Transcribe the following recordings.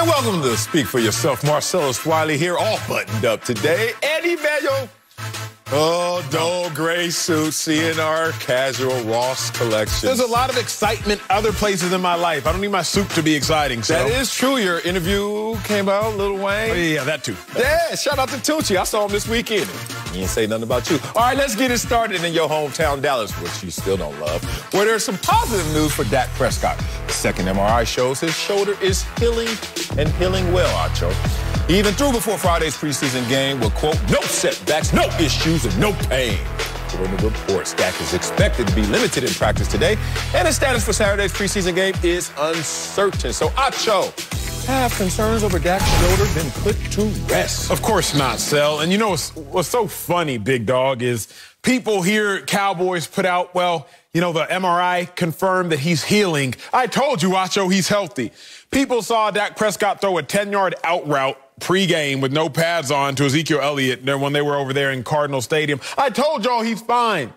And welcome to Speak for Yourself. Marcellus Wiley here, all buttoned up today. And Emmanuel, dull gray suit, seeing our casual Ross collection. There's a lot of excitement other places in my life. I don't need my suit to be exciting. So. That is true. Your interview came out, Lil Wayne. Oh, yeah, that too. Yeah, shout out to Tucci. I saw him this weekend. He didn't say nothing about you. All right, let's get it started in your hometown, Dallas, which you still don't love, where there's some positive news for Dak Prescott. The second MRI shows his shoulder is healing and healing well, Acho. He even threw before Friday's preseason game with, quote, no setbacks, no issues, and no pain. According to reports, Dak is expected to be limited in practice today, and his status for Saturday's preseason game is uncertain. So, Acho, have concerns over Dak's shoulder been put to rest? Of course not, Sel. And you know what's so funny, big dog, is people hear Cowboys put out, well, you know, the MRI confirmed that he's healing. I told you, Acho, he's healthy. People saw Dak Prescott throw a 10-yard out route pregame with no pads on to Ezekiel Elliott when they were over there in Cardinal Stadium. I told y'all he's fine.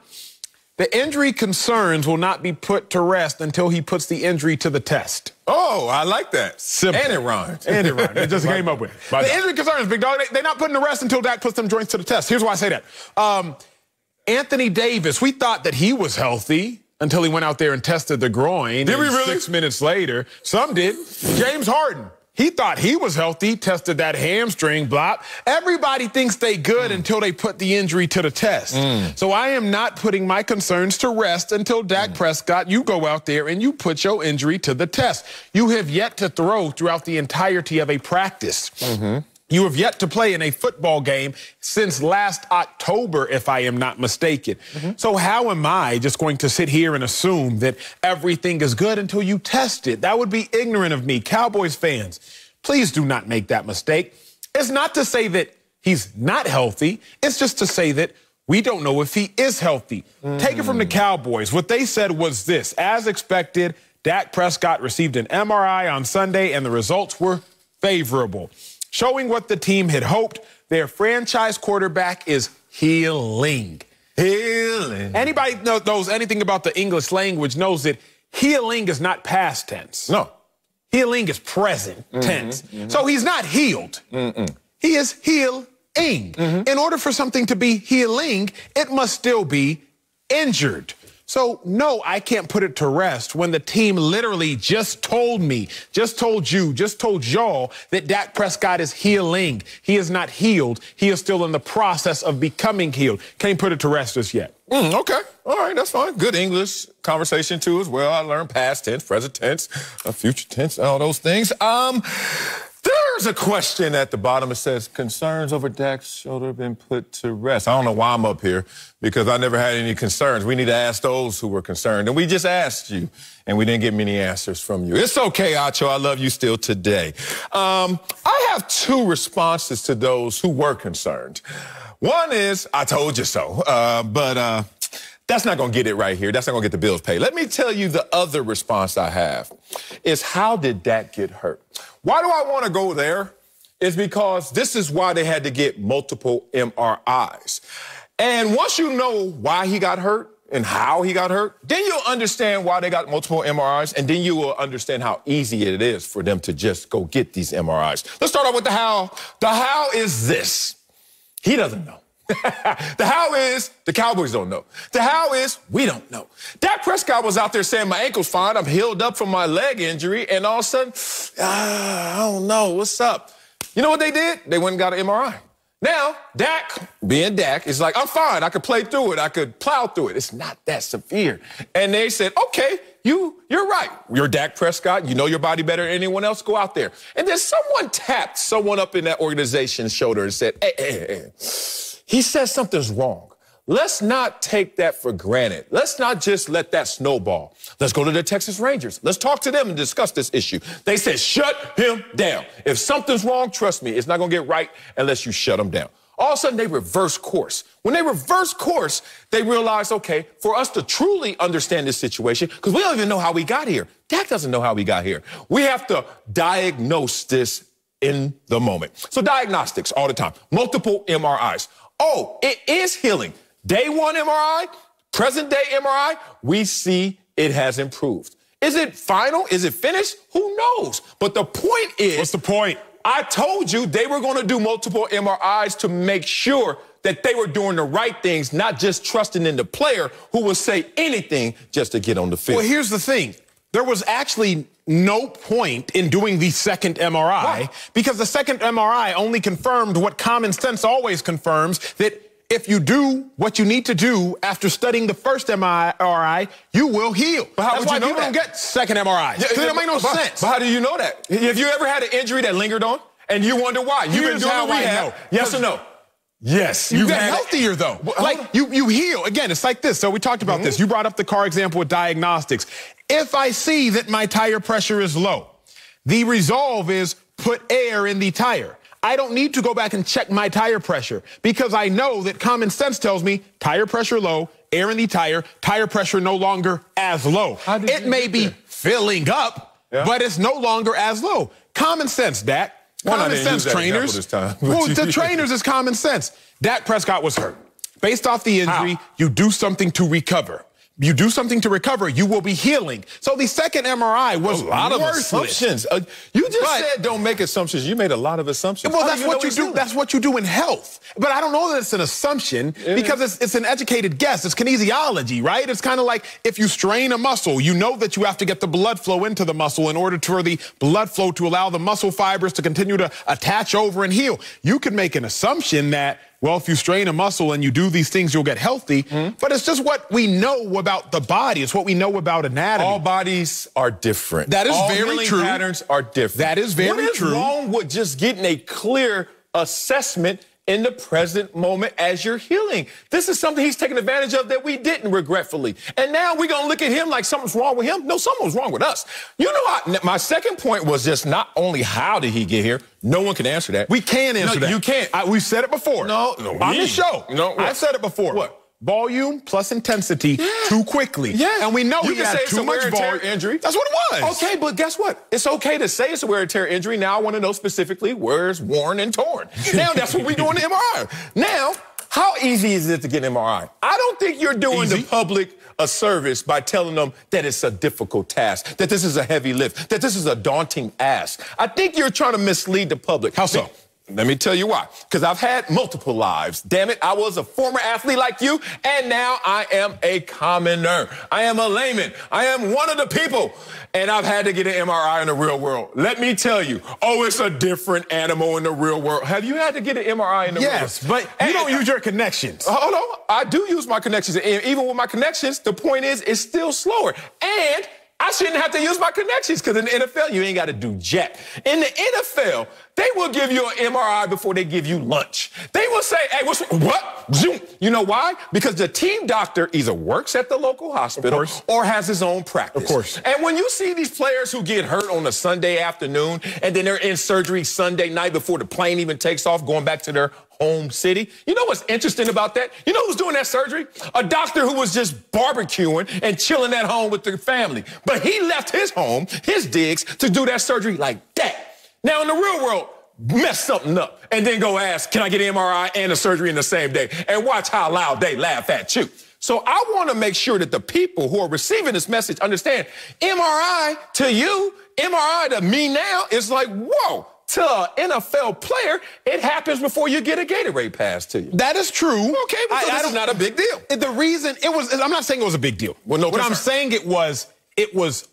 The injury concerns will not be put to rest until he puts the injury to the test. Oh, I like that. Simple. And it rhymes. And it rhymes. It just came up with it. The injury concerns, big dog, they're not putting to rest until Dak puts them joints to the test. Here's why I say that. Anthony Davis, we thought that he was healthy until he went out there and tested the groin. Did we really? 6 minutes later, some did. James Harden, he thought he was healthy, tested that hamstring block. Everybody thinks they good until they put the injury to the test. So I am not putting my concerns to rest until Dak Prescott, you go out there and you put your injury to the test. You have yet to throw throughout the entirety of a practice. You have yet to play in a football game since last October, if I am not mistaken. So how am I just going to sit here and assume that everything is good until you test it? That would be ignorant of me. Cowboys fans, please do not make that mistake. It's not to say that he's not healthy. It's just to say that we don't know if he is healthy. Take it from the Cowboys. What they said was this: as expected, Dak Prescott received an MRI on Sunday, and the results were favorable, showing what the team had hoped. Their franchise quarterback is healing. Healing. Anybody knows anything about the English language knows that healing is not past tense. No. Healing is present tense. So he's not healed. He is healing. In order for something to be healing, it must still be injured. So, no, I can't put it to rest when the team literally just told me, just told you, just told y'all that Dak Prescott is healing. He is not healed. He is still in the process of becoming healed. Can't put it to rest just yet. Okay. All right, that's fine. Good English conversation, too, as well. I learned past tense, present tense, future tense, all those things. There's a question at the bottom that says, concerns over Dak's shoulder have been put to rest. I don't know why I'm up here, because I never had any concerns. We need to ask those who were concerned. And we just asked you, and we didn't get many answers from you. It's okay, Acho. I love you still today. I have two responses to those who were concerned. One is, I told you so, but that's not going to get it right here. That's not going to get the bills paid. Let me tell you the other response I have is, how did Dak get hurt? Why do I want to go there? It's because this is why they had to get multiple MRIs. And once you know why he got hurt and how he got hurt, then you'll understand why they got multiple MRIs, and then you will understand how easy it is for them to just go get these MRIs. Let's start off with the how. The how is this. He doesn't know. The how is, the Cowboys don't know. The how is, we don't know. Dak Prescott was out there saying, my ankle's fine, I'm healed up from my leg injury, and all of a sudden, I don't know, what's up? You know what they did? They went and got an MRI. Now, Dak, being Dak, is like, I'm fine, I could play through it, I could plow through it. It's not that severe. And they said, okay, you're right. You're Dak Prescott, you know your body better than anyone else, go out there. And then someone tapped someone up in that organization's shoulder and said, hey. He says something's wrong. Let's not take that for granted. Let's not just let that snowball. Let's go to the Texas Rangers. Let's talk to them and discuss this issue. They said, shut him down. If something's wrong, trust me, it's not going to get right unless you shut him down. All of a sudden, they reverse course. When they reverse course, they realize, okay, for us to truly understand this situation, because we don't even know how we got here. Dak doesn't know how we got here. We have to diagnose this in the moment. So diagnostics all the time, multiple MRIs. Oh, it is healing. Day one MRI, present day MRI, we see it has improved. Is it final? Is it finished? Who knows? But the point is... What's the point? I told you they were going to do multiple MRIs to make sure that they were doing the right things, not just trusting in the player who will say anything just to get on the field. Well, here's the thing. There was actually no point in doing the second MRI because the second MRI only confirmed what common sense always confirms, that if you do what you need to do after studying the first MRI, you will heal. But how That's would why you know people that? don't get second MRIs. Because it don't make no sense. But how do you know that? Have you ever had an injury that lingered on and you wonder why? You've been doing the rehab. Yes or no? Yes. You get healthier, though. Like, you heal. Again, it's like this. So we talked about this. You brought up the car example with diagnostics. If I see that my tire pressure is low, the resolve is put air in the tire. I don't need to go back and check my tire pressure because I know that common sense tells me tire pressure low, air in the tire pressure no longer as low. It may be filling up, but it's no longer as low. Common sense, Dak. Common sense, trainers. Well, the trainers is common sense. Dak Prescott was hurt. Based off the injury, you do something to recover. You do something to recover, you will be healing. So the second MRI was a lot of assumptions. You just said don't make assumptions. You made a lot of assumptions. Well, that's what you do. That's what you do in health. But I don't know that it's an assumption because it's an educated guess. It's kinesiology, right? It's kind of like if you strain a muscle, you know that you have to get the blood flow into the muscle in order for the blood flow to allow the muscle fibers to continue to attach over and heal. You can make an assumption that, well, if you strain a muscle and you do these things, you'll get healthy. But it's just what we know about the body. It's what we know about anatomy. All bodies are different. That is very true. All patterns are different. That is very true. What is wrong with just getting a clear assessment in the present moment as you're healing? This is something he's taking advantage of that we didn't, regretfully. And now we're going to look at him like something's wrong with him. No, something's wrong with us. You know, my second point was just not only how did he get here. No one can answer that. We can answer that. You can't. We've said it before. No, on this show. No, I've said it before. What? Volume plus intensity too quickly. Yeah. And we know you he had too much volume. Injury. That's what it was. Okay, but guess what? It's okay to say it's a wear and tear injury. Now I want to know specifically where it's worn and torn. Now that's what we do in the MRI. Now, how easy is it to get an MRI? I don't think you're doing the public a service by telling them that it's a difficult task, that this is a heavy lift, that this is a daunting ask. I think you're trying to mislead the public. How so? Let me tell you why. Because I've had multiple lives. Damn it, I was a former athlete like you, and now I am a commoner. I am a layman. I am one of the people, and I've had to get an MRI in the real world. Let me tell you, it's a different animal in the real world. Have you had to get an MRI in the real world? Yes, but you don't use your connections. Hold on. I do use my connections. And even with my connections, the point is it's still slower. And I shouldn't have to use my connections because in the NFL, you ain't got to do jack. In the NFL, they will give you an MRI before they give you lunch. They will say, hey, what? Zoom. You know why? Because the team doctor either works at the local hospital or has his own practice. Of course. And when you see these players who get hurt on a Sunday afternoon and then they're in surgery Sunday night before the plane even takes off, going back to their home city. You know what's interesting about that? You know who's doing that surgery? A doctor who was just barbecuing and chilling at home with their family. But he left his home, his digs, to do that surgery like that. Now, in the real world, mess something up and then go ask, can I get an MRI and a surgery in the same day? And watch how loud they laugh at you. So I want to make sure that the people who are receiving this message understand MRI to you, MRI to me now is like, whoa. To an NFL player, it happens before you get a Gatorade pass to you. That is true. Okay, but this is not a big deal. The reason I'm not saying it was a big deal. Well, no, what I'm saying it was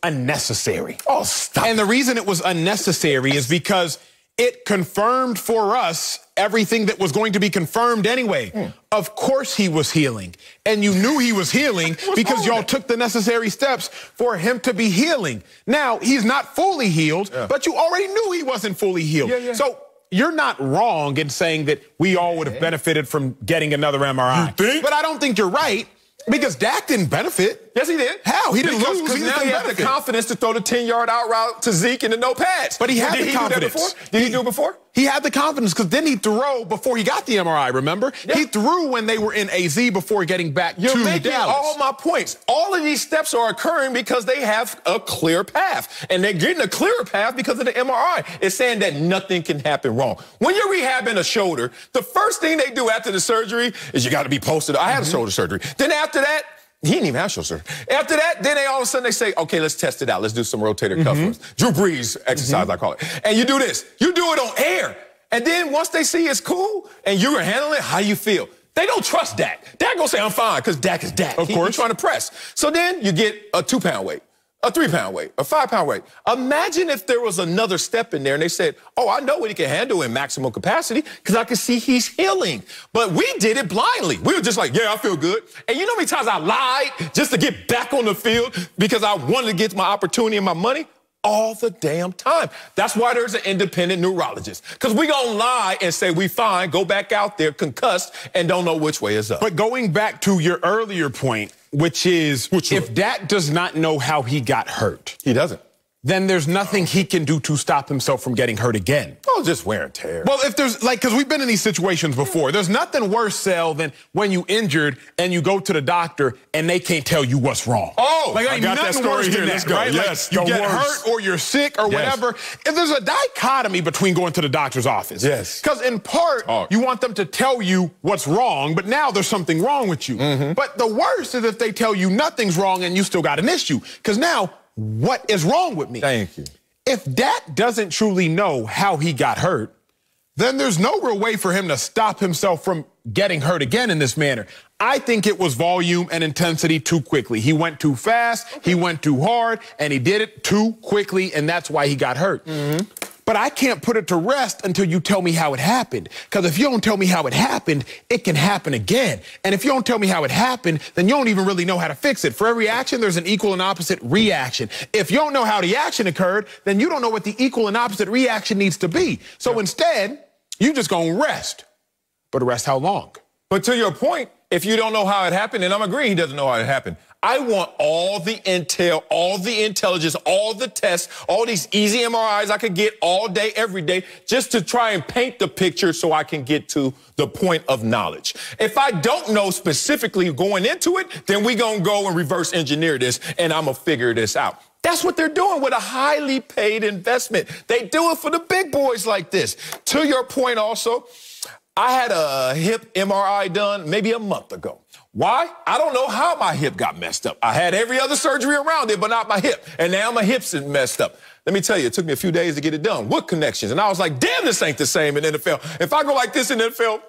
unnecessary. Oh, stop. And the reason it was unnecessary is because it confirmed for us everything that was going to be confirmed anyway. Of course he was healing. And you knew he was healing because y'all took the necessary steps for him to be healing. Now, he's not fully healed, but you already knew he wasn't fully healed. So you're not wrong in saying that we all would have benefited from getting another MRI. You think? But I don't think you're right. Because Dak didn't benefit. Yes, he did. How? He didn't lose. Because now he had the confidence to throw the 10-yard out route to Zeke in the no pads. But he had the confidence. Did he do it before? He had the confidence because then he threw before he got the MRI, remember? Yeah. He threw when they were in AZ before getting back to Dallas. You're making all my points. All of these steps are occurring because they have a clear path. And they're getting a clearer path because of the MRI. It's saying that nothing can happen wrong. When you're rehabbing a shoulder, the first thing they do after the surgery is you got to be posted. I had a shoulder surgery. Then after that, He didn't even have shoulder surgery. After that, then all of a sudden they say, okay, let's test it out. Let's do some rotator cuff ones. Drew Brees exercise, I call it. And you do this. You do it on air. And then once they see it's cool and you're handling it, how you feel? They don't trust Dak. Dak gonna say, I'm fine, because Dak is Dak. Of course. He's trying to press. So then you get a 2-pound weight, a 3-pound weight, a 5-pound weight. Imagine if there was another step in there and they said, oh, I know what he can handle in maximum capacity because I can see he's healing. But we did it blindly. We were just like, yeah, I feel good. And you know how many times I lied just to get back on the field because I wanted to get my opportunity and my money? All the damn time. That's why there's an independent neurologist. Because we gonna lie and say we fine, go back out there concussed and don't know which way is up. But going back to your earlier point, which is if Dak does not know how he got hurt. He doesn't. Then there's nothing he can do to stop himself from getting hurt again. Oh, just wear and tear. Well, if there's, because we've been in these situations before. There's nothing worse, Sel, than when you injured and you go to the doctor and they can't tell you what's wrong. Oh, I got that story here. Let's go. Right? Yes, you get hurt or you're sick or whatever. If there's a dichotomy between going to the doctor's office. Yes. Because in part, you want them to tell you what's wrong, but now there's something wrong with you. But the worst is if they tell you nothing's wrong and you still got an issue. Because now, what is wrong with me? Thank you. If Dak doesn't truly know how he got hurt, then there's no real way for him to stop himself from getting hurt again in this manner. I think it was volume and intensity too quickly. He went too fast, he went too hard, and he did it too quickly, and that's why he got hurt. But I can't put it to rest until you tell me how it happened. Because if you don't tell me how it happened, it can happen again. And if you don't tell me how it happened, then you don't even really know how to fix it. For every action, there's an equal and opposite reaction. If you don't know how the action occurred, then you don't know what the equal and opposite reaction needs to be. So instead, you just gonna rest. But rest how long? But to your point, if you don't know how it happened, and I'm agreeing he doesn't know how it happened, I want all the intel, all the intelligence, all the tests, all these easy MRIs I could get all day, every day, just to try and paint the picture so I can get to the point of knowledge. If I don't know specifically going into it, then we gonna go and reverse engineer this, and I'm gonna figure this out. That's what they're doing with a highly paid investment. They do it for the big boys like this. To your point also, I had a hip MRI done maybe a month ago. Why? I don't know how my hip got messed up. I had every other surgery around it, but not my hip. And now my hip's messed up. Let me tell you, it took me a few days to get it done. What connections? And I was like, damn, this ain't the same in NFL. If I go like this in NFL,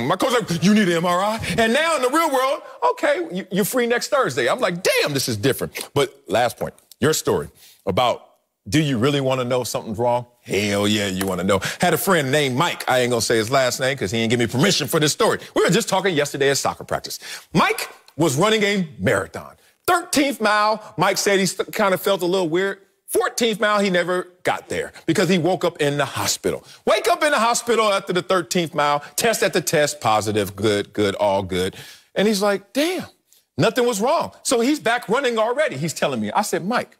my coach like, you need an MRI? And now in the real world, okay, you're free next Thursday. I'm like, damn, this is different. But last point, your story about, do you really want to know if something's wrong? Hell yeah, you want to know. Had a friend named Mike. I ain't going to say his last name because he didn't give me permission for this story. We were just talking yesterday at soccer practice. Mike was running a marathon. 13th mile, Mike said he kind of felt a little weird. 14th mile, he never got there because he woke up in the hospital. Wake up in the hospital after the 13th mile, test at the test, positive, good, all good. And he's like, damn, nothing was wrong. So he's back running already. He's telling me. I said, Mike,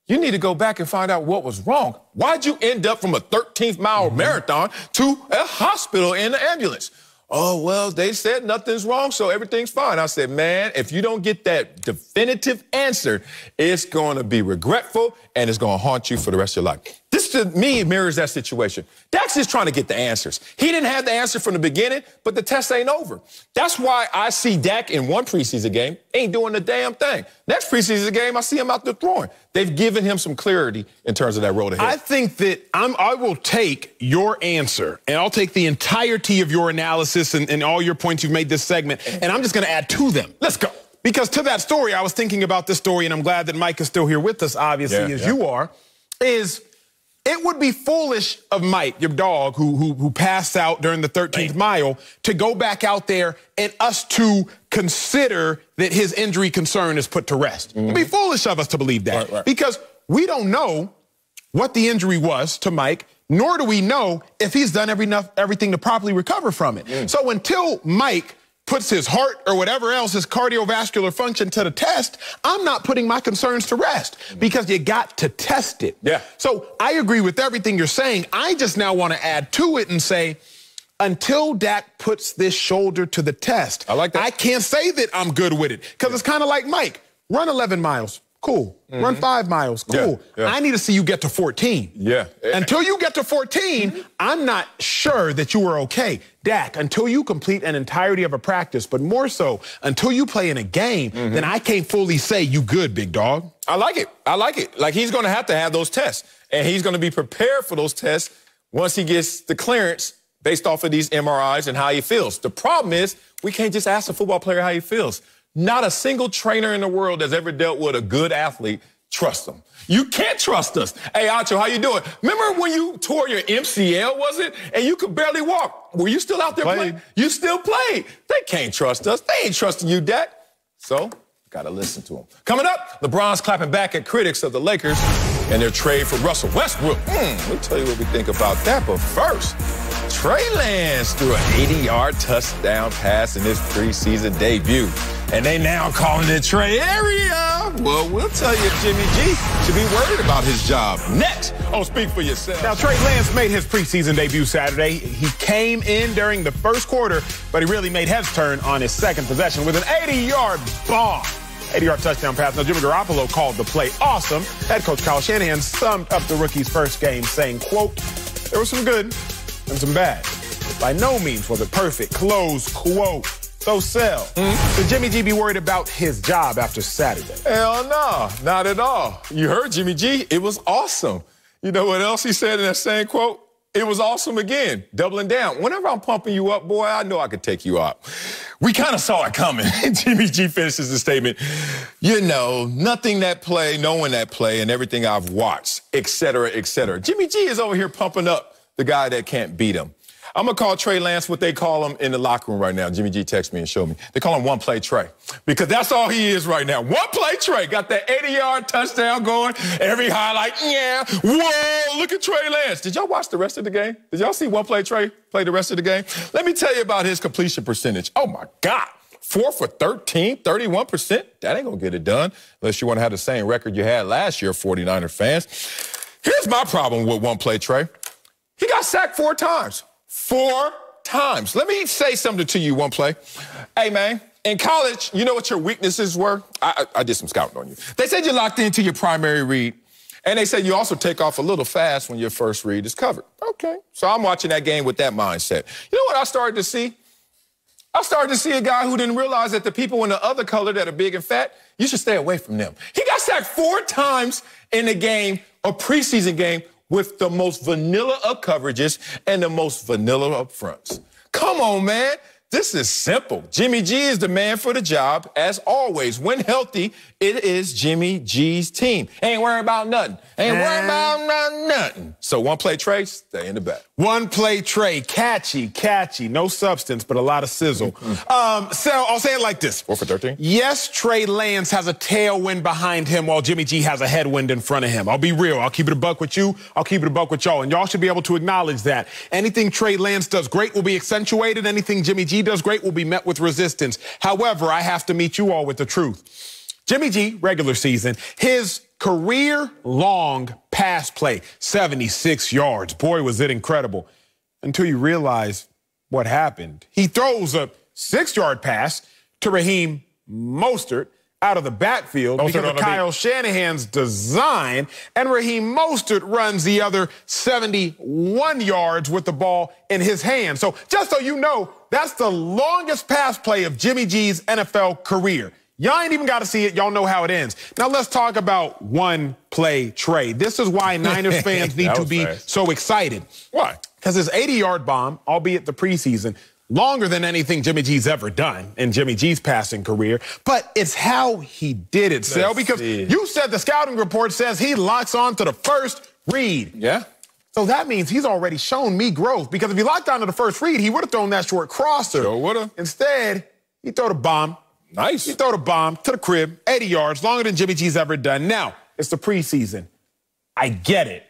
you need to go back and find out what was wrong. Why'd you end up from a 13th mile marathon to a hospital in the ambulance? Oh, well, they said nothing's wrong, so everything's fine. I said, man, if you don't get that definitive answer, it's going to be regretful and it's going to haunt you for the rest of your life. This, to me, mirrors that situation. Dak's just trying to get the answers. He didn't have the answer from the beginning, but the test ain't over. That's why I see Dak in one preseason game, ain't doing the damn thing. Next preseason game, I see him out there throwing. They've given him some clarity in terms of that road ahead. I think that I will take your answer, and I'll take the entirety of your analysis and all your points you've made this segment, and I'm just going to add to them. Let's go. Because to that story, I was thinking about this story, and I'm glad that Mike is still here with us, obviously, as you are, is it would be foolish of Mike, your dog, who passed out during the 13th mile, to go back out there and us to consider that his injury concern is put to rest. It'd be foolish of us to believe that. Because we don't know what the injury was to Mike, nor do we know if he's done everything to properly recover from it. So until Mike puts his heart or whatever else, his cardiovascular function to the test, I'm not putting my concerns to rest because you got to test it. So I agree with everything you're saying. I just now want to add to it and say, until Dak puts this shoulder to the test, I like that. I can't say that I'm good with it because it's kind of like Mike, run 11 miles. Cool. Run 5 miles. Cool. Yeah. I need to see you get to 14. Yeah. Until you get to 14, I'm not sure that you were okay. Dak, until you complete an entirety of a practice, but more so, until you play in a game, then I can't fully say you good, big dog. I like it. I like it. Like, he's going to have those tests, and he's going to be prepared for those tests once he gets the clearance based off of these MRIs and how he feels. The problem is we can't just ask a football player how he feels. Not a single trainer in the world that's ever dealt with a good athlete trusts them. You can't trust us. Hey, Acho, how you doing? Remember when you tore your MCL, was it? And you could barely walk. Were you still out there playing? You still played. They can't trust us. They ain't trusting you, Dak. So, gotta listen to them. Coming up, LeBron's clapping back at critics of the Lakers and their trade for Russell Westbrook. We'll tell you what we think about that. But first, Trey Lance threw an 80-yard touchdown pass in his preseason debut. And they now calling it Trey area. Well, we'll tell you if Jimmy G should be worried about his job. Next on Speak for Yourself. Now, Trey Lance made his preseason debut Saturday. He came in during the first quarter, but he really made heads turn on his second possession with an 80-yard bomb. 80-yard touchdown pass. Now, Jimmy Garoppolo called the play awesome. Head coach Kyle Shanahan summed up the rookie's first game saying, quote, there was some good and some bad. By no means was it perfect. Close quote. So, Sel, should Jimmy G be worried about his job after Saturday? Hell no, not at all. You heard Jimmy G. It was awesome. You know what else he said in that same quote? It was awesome again, doubling down. Whenever I'm pumping you up, boy, I know I could take you out. We kind of saw it coming. Jimmy G finishes the statement, you know, nothing that play, knowing that play, and everything I've watched, et cetera, et cetera. Jimmy G is over here pumping up the guy that can't beat him. I'm going to call Trey Lance what they call him in the locker room right now. Jimmy G texted me and showed me. They call him one-play Trey because that's all he is right now. One-play Trey. Got that 80-yard touchdown going. Every highlight, yeah. Whoa, look at Trey Lance. Did y'all watch the rest of the game? Did y'all see one-play Trey play the rest of the game? Let me tell you about his completion percentage. Oh, my God. 4 for 13, 31%. That ain't going to get it done unless you want to have the same record you had last year, 49er fans. Here's my problem with one-play Trey. He got sacked 4 times. 4 times. Let me say something to you, one play. Hey, man, in college, you know what your weaknesses were? I did some scouting on you. They said you're locked into your primary read, and they said you also take off a little fast when your first read is covered. Okay, so I'm watching that game with that mindset. You know what I started to see? I started to see a guy who didn't realize that the people in the other color that are big and fat, you should stay away from them. He got sacked 4 times in the game, a preseason game, with the most vanilla of coverages and the most vanilla up fronts. Come on, man. This is simple. Jimmy G is the man for the job. As always, when healthy, it is Jimmy G's team. Ain't worried about nothing. Ain't worried about nothing. So one-play Trey, stay in the back. One-play Trey, catchy, no substance, but a lot of sizzle. So I'll say it like this. 4 for 13? Yes, Trey Lance has a tailwind behind him while Jimmy G has a headwind in front of him. I'll be real. I'll keep it a buck with you. I'll keep it a buck with y'all. And y'all should be able to acknowledge that. Anything Trey Lance does great will be accentuated. Anything Jimmy G does great will be met with resistance. However, I have to meet you all with the truth. Jimmy G, regular season, his career-long pass play, 76 yards. Boy, was it incredible. Until you realize what happened. He throws a 6-yard pass to Raheem Mostert out of the backfield because of Kyle Shanahan's design, and Raheem Mostert runs the other 71 yards with the ball in his hand. So just so you know, that's the longest pass play of Jimmy G's NFL career. Y'all ain't even got to see it. Y'all know how it ends. Now let's talk about one-play Trey. This is why Niners fans need to be so excited. Why? Because his 80-yard bomb, albeit the preseason, longer than anything Jimmy G's ever done in Jimmy G's passing career, but it's how he did it, Sel, because you said the scouting report says he locks on to the first read. Yeah. So that means he's already shown me growth, because if he locked on to the first read, he would have thrown that short crosser. Sure would have. Instead, he threw the bomb. Nice. He threw the bomb to the crib, 80 yards, longer than Jimmy G's ever done. Now, it's the preseason. I get it.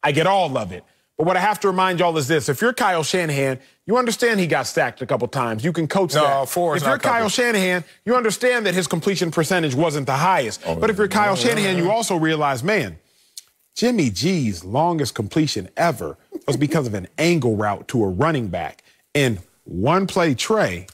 I get all of it. But what I have to remind y'all is this. If you're Kyle Shanahan, you understand he got sacked a couple times. You can coach that. If you're Kyle Shanahan, you understand that his completion percentage wasn't the highest. But if you're Kyle Shanahan, you also realize, man, Jimmy G's longest completion ever was because of an angle route to a running back. And one-play Trey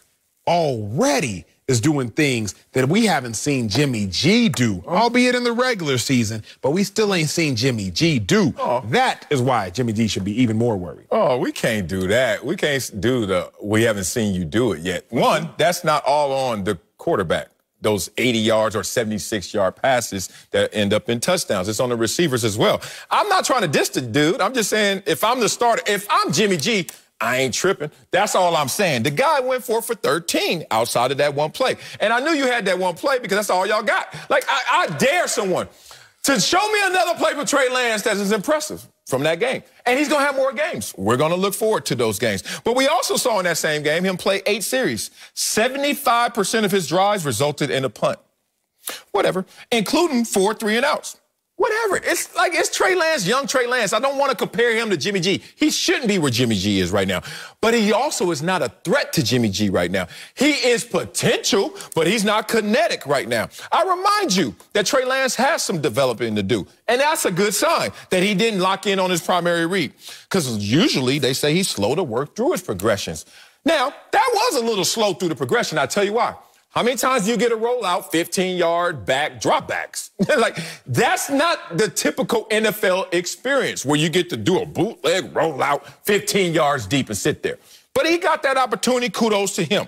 already is doing things that we haven't seen Jimmy G do, albeit in the regular season, but we still ain't seen Jimmy G do. That is why Jimmy G should be even more worried. Oh, we can't do that. We can't do we haven't seen you do it yet. One, that's not all on the quarterback. Those 80 yards or 76-yard passes that end up in touchdowns. It's on the receivers as well. I'm not trying to diss the dude. I'm just saying if I'm the starter, if I'm Jimmy G, I ain't tripping. That's all I'm saying. The guy went for 13 outside of that one play. And I knew you had that one play because that's all y'all got. Like, I dare someone to show me another play for Trey Lance that is impressive from that game. And he's going to have more games. We're going to look forward to those games. But we also saw in that same game him play 8 series. 75% of his drives resulted in a punt. Whatever. Including 4 3-and-outs. Whatever. It's like, it's Trey Lance, young Trey Lance. I don't want to compare him to Jimmy G. He shouldn't be where Jimmy G is right now. But he also is not a threat to Jimmy G right now. He is potential, but he's not kinetic right now. I remind you that Trey Lance has some developing to do. And that's a good sign that he didn't lock in on his primary read. Because usually they say he's slow to work through his progressions. Now, that was a little slow through the progression. I'll tell you why. How many times do you get a rollout, 15-yard back dropbacks? Like, that's not the typical NFL experience where you get to do a bootleg rollout 15 yards deep and sit there. But he got that opportunity. Kudos to him.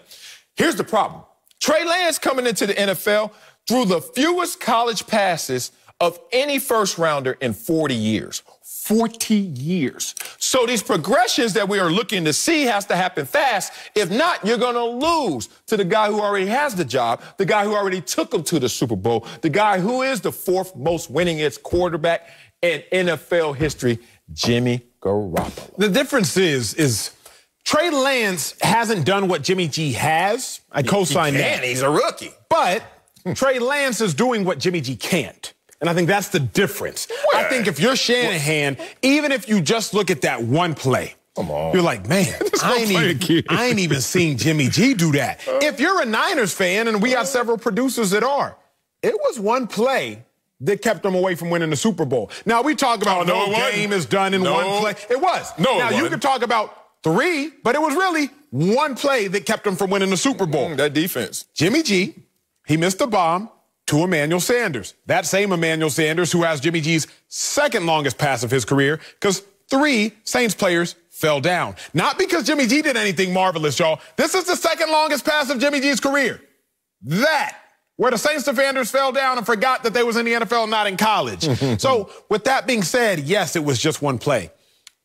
Here's the problem. Trey Lance coming into the NFL threw the fewest college passes of any first-rounder in 40 years. 40 years. So these progressions that we are looking to see has to happen fast. If not, you're going to lose to the guy who already has the job, the guy who already took him to the Super Bowl, the guy who is the 4th most winningest quarterback in NFL history, Jimmy Garoppolo. The difference is Trey Lance hasn't done what Jimmy G has. I co-sign that. He's a rookie. But Trey Lance is doing what Jimmy G can't. And I think that's the difference. I think if you're Shanahan, even if you just look at that one play, come on, you're like, man, I ain't even seen Jimmy G do that. If you're a Niners fan, and we got several producers that are, it was one play that kept them away from winning the Super Bowl. Now, we talk about no game is done in one play. It was. Now, you could talk about 3, but it was really one play that kept them from winning the Super Bowl. That defense. Jimmy G, he missed a bomb to Emmanuel Sanders. That same Emmanuel Sanders who has Jimmy G's 2nd longest pass of his career because 3 Saints players fell down. Not because Jimmy G did anything marvelous, y'all. This is the 2nd longest pass of Jimmy G's career. That, where the Saints defenders fell down and forgot that they was in the NFL, not in college. So with that being said, yes, it was just one play.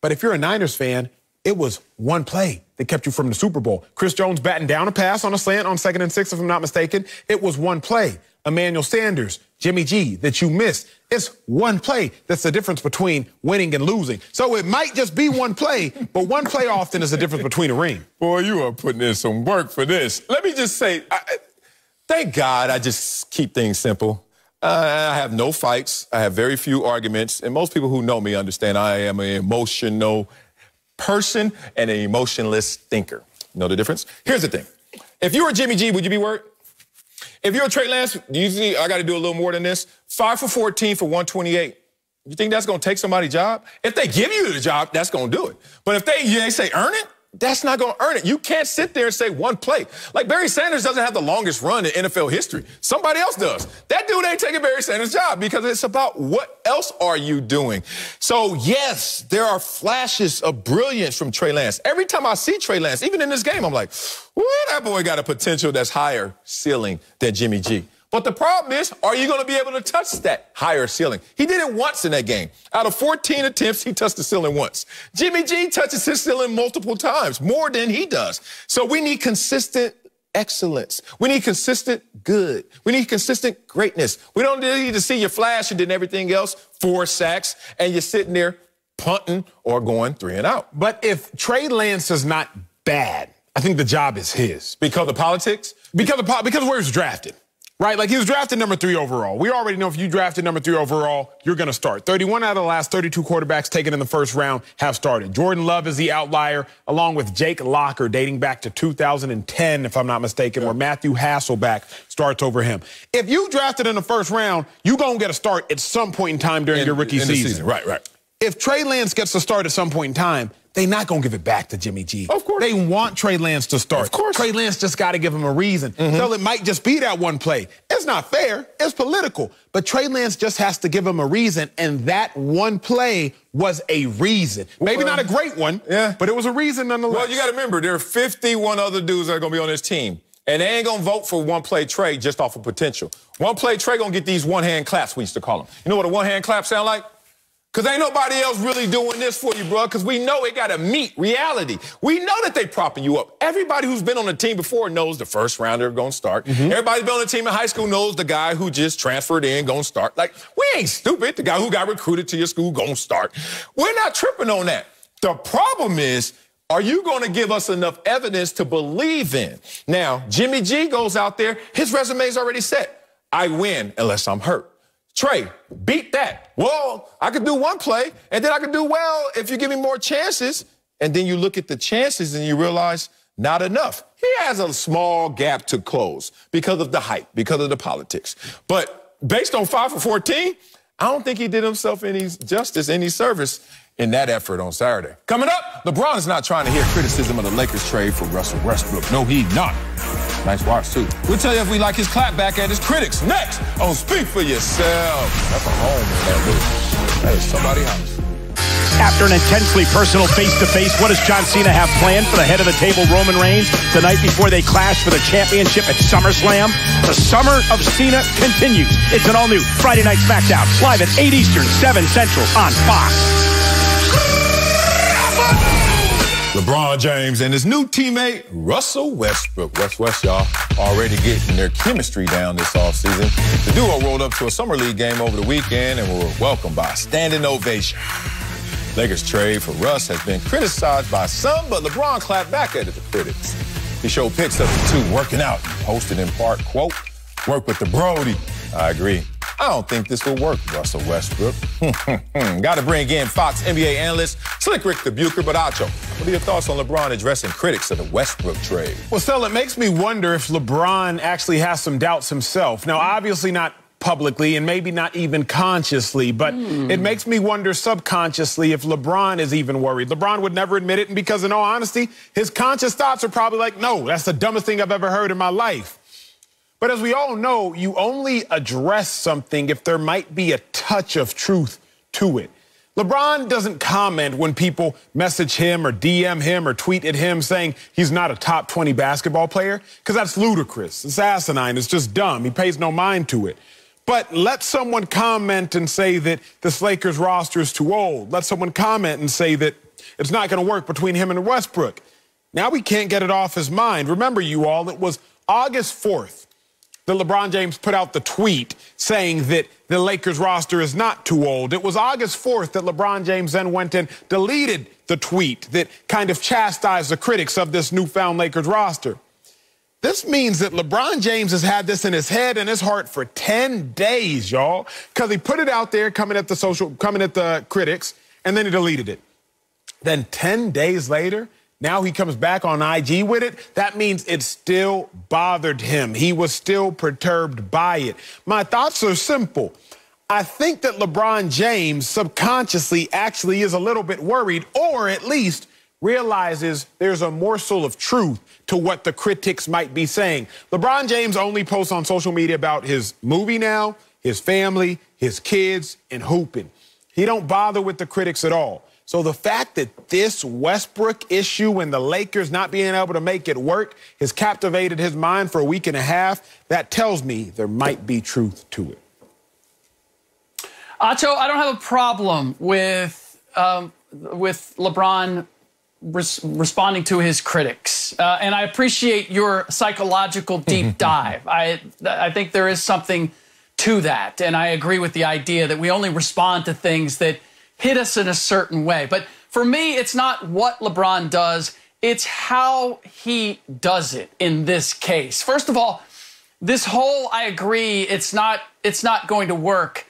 But if you're a Niners fan, it was one play that kept you from the Super Bowl. Chris Jones batting down a pass on a slant on 2nd and 6, if I'm not mistaken. It was one play. Emmanuel Sanders, Jimmy G, that you missed. It's one play that's the difference between winning and losing. So it might just be one play, but one play often is the difference between a ring. Boy, you are putting in some work for this. Let me just say, thank God I just keep things simple. I have no fights. I have very few arguments. And most people who know me understand I am an emotional person and an emotionless thinker. You know the difference? Here's the thing. If you were Jimmy G, would you be worried? If you're Trey Lance, do you think I got to do a little more than this? 5 for 14 for 128. You think that's going to take somebody's job? If they give you the job, that's going to do it. But if they say earn it, that's not going to earn it. You can't sit there and say one play. Like Barry Sanders doesn't have the longest run in NFL history. Somebody else does. That dude ain't taking Barry Sanders' job because it's about what else are you doing. So, yes, there are flashes of brilliance from Trey Lance. Every time I see Trey Lance, even in this game, I'm like, well, that boy got a potential that's higher ceiling than Jimmy G. But the problem is, are you going to be able to touch that higher ceiling? He did it once in that game. Out of 14 attempts, he touched the ceiling once. Jimmy G touches his ceiling multiple times, more than he does. So we need consistent excellence. We need consistent good. We need consistent greatness. We don't need to see your flash and then everything else, 4 sacks, and you're sitting there punting or going 3 and out. But if Trey Lance is not bad, I think the job is his. Because of politics? Because of where he was drafted. Right, like he was drafted number 3 overall. We already know if you drafted number 3 overall, you're going to start. 31 out of the last 32 quarterbacks taken in the first round have started. Jordan Love is the outlier, along with Jake Locker, dating back to 2010, if I'm not mistaken, where Matthew Hasselbeck starts over him. If you drafted in the first round, you're going to get a start at some point in time during your rookie season. Right. If Trey Lance gets to start at some point in time, they're not going to give it back to Jimmy G. Of course. They want Trey Lance to start. Of course. Trey Lance just got to give him a reason. So it might just be that one play. It's not fair. It's political. But Trey Lance just has to give him a reason, and that one play was a reason. Maybe not a great one, but it was a reason nonetheless. Well, you got to remember, there are 51 other dudes that are going to be on this team. And they ain't going to vote for one-play Trey just off of potential. One-play Trey going to get these one-hand claps, we used to call them. You know what a one-hand clap sound like? Because ain't nobody else really doing this for you, bro, because we know it got to meet reality. We know that they propping you up. Everybody who's been on the team before knows the first rounder going to start. Everybody's been on the team in high school knows the guy who just transferred in going to start. Like, we ain't stupid. The guy who got recruited to your school going to start. We're not tripping on that. The problem is, are you going to give us enough evidence to believe in? Now, Jimmy G goes out there. His resume's already set. I win unless I'm hurt. Trey, beat that. Well, I could do one play, and then I could do well if you give me more chances. And then you look at the chances and you realize not enough. He has a small gap to close because of the hype, because of the politics. But based on 5 for 14, I don't think he did himself any justice, any service in that effort on Saturday. Coming up, LeBron is not trying to hear criticism of the Lakers trade for Russell Westbrook. No, he's not. Nice watch, too. We'll tell you if we like his clap back at his critics next on Speak for Yourself. That's a home in that dude. That is somebody's house. After an intensely personal face-to-face, what does John Cena have planned for the head of the table, Roman Reigns, the night before they clash for the championship at SummerSlam? The summer of Cena continues. It's an all-new Friday Night SmackDown, live at 8 Eastern, 7 Central on Fox. LeBron James and his new teammate, Russell Westbrook. West, y'all, already getting their chemistry down this offseason. The duo rolled up to a Summer League game over the weekend and were welcomed by a standing ovation. Lakers trade for Russ has been criticized by some, but LeBron clapped back at the critics. He showed pics of the two working out, posted in part, quote, "Work with the Brody." I agree. I don't think this will work, Russell Westbrook. Got to bring in Fox NBA analyst Slick Rick the Bucher, but Acho, what are your thoughts on LeBron addressing critics of the Westbrook trade? Well, still, it makes me wonder if LeBron actually has some doubts himself. Now, obviously not publicly and maybe not even consciously, but it makes me wonder subconsciously if LeBron is even worried. LeBron would never admit it, and because in all honesty, his conscious thoughts are probably like, no, that's the dumbest thing I've ever heard in my life. But as we all know, you only address something if there might be a touch of truth to it. LeBron doesn't comment when people message him or DM him or tweet at him saying he's not a top 20 basketball player, because that's ludicrous. It's asinine. It's just dumb. He pays no mind to it. But let someone comment and say that this Lakers roster is too old. Let someone comment and say that it's not going to work between him and Westbrook. Now he can't get it off his mind. Remember, you all, it was August 4th. that LeBron James put out the tweet saying that the Lakers roster is not too old. It was August 4th that LeBron James then went and deleted the tweet that kind of chastised the critics of this newfound Lakers roster. This means that LeBron James has had this in his head and his heart for 10 days, y'all, because he put it out there coming at the critics, and then he deleted it. Then 10 days later, now he comes back on IG with it. That means it still bothered him. He was still perturbed by it. My thoughts are simple. I think that LeBron James subconsciously actually is a little bit worried, or at least realizes there's a morsel of truth to what the critics might be saying. LeBron James only posts on social media about his movie now, his family, his kids, and hooping. He don't bother with the critics at all. So the fact that this Westbrook issue and the Lakers not being able to make it work has captivated his mind for a week and a half, that tells me there might be truth to it. Acho, I don't have a problem with LeBron responding to his critics. And I appreciate your psychological deep dive. I think there is something to that. And I agree with the idea that we only respond to things that hit us in a certain way. But for me, it's not what LeBron does, it's how he does it in this case. First of all, this whole, I agree, it's not going to work.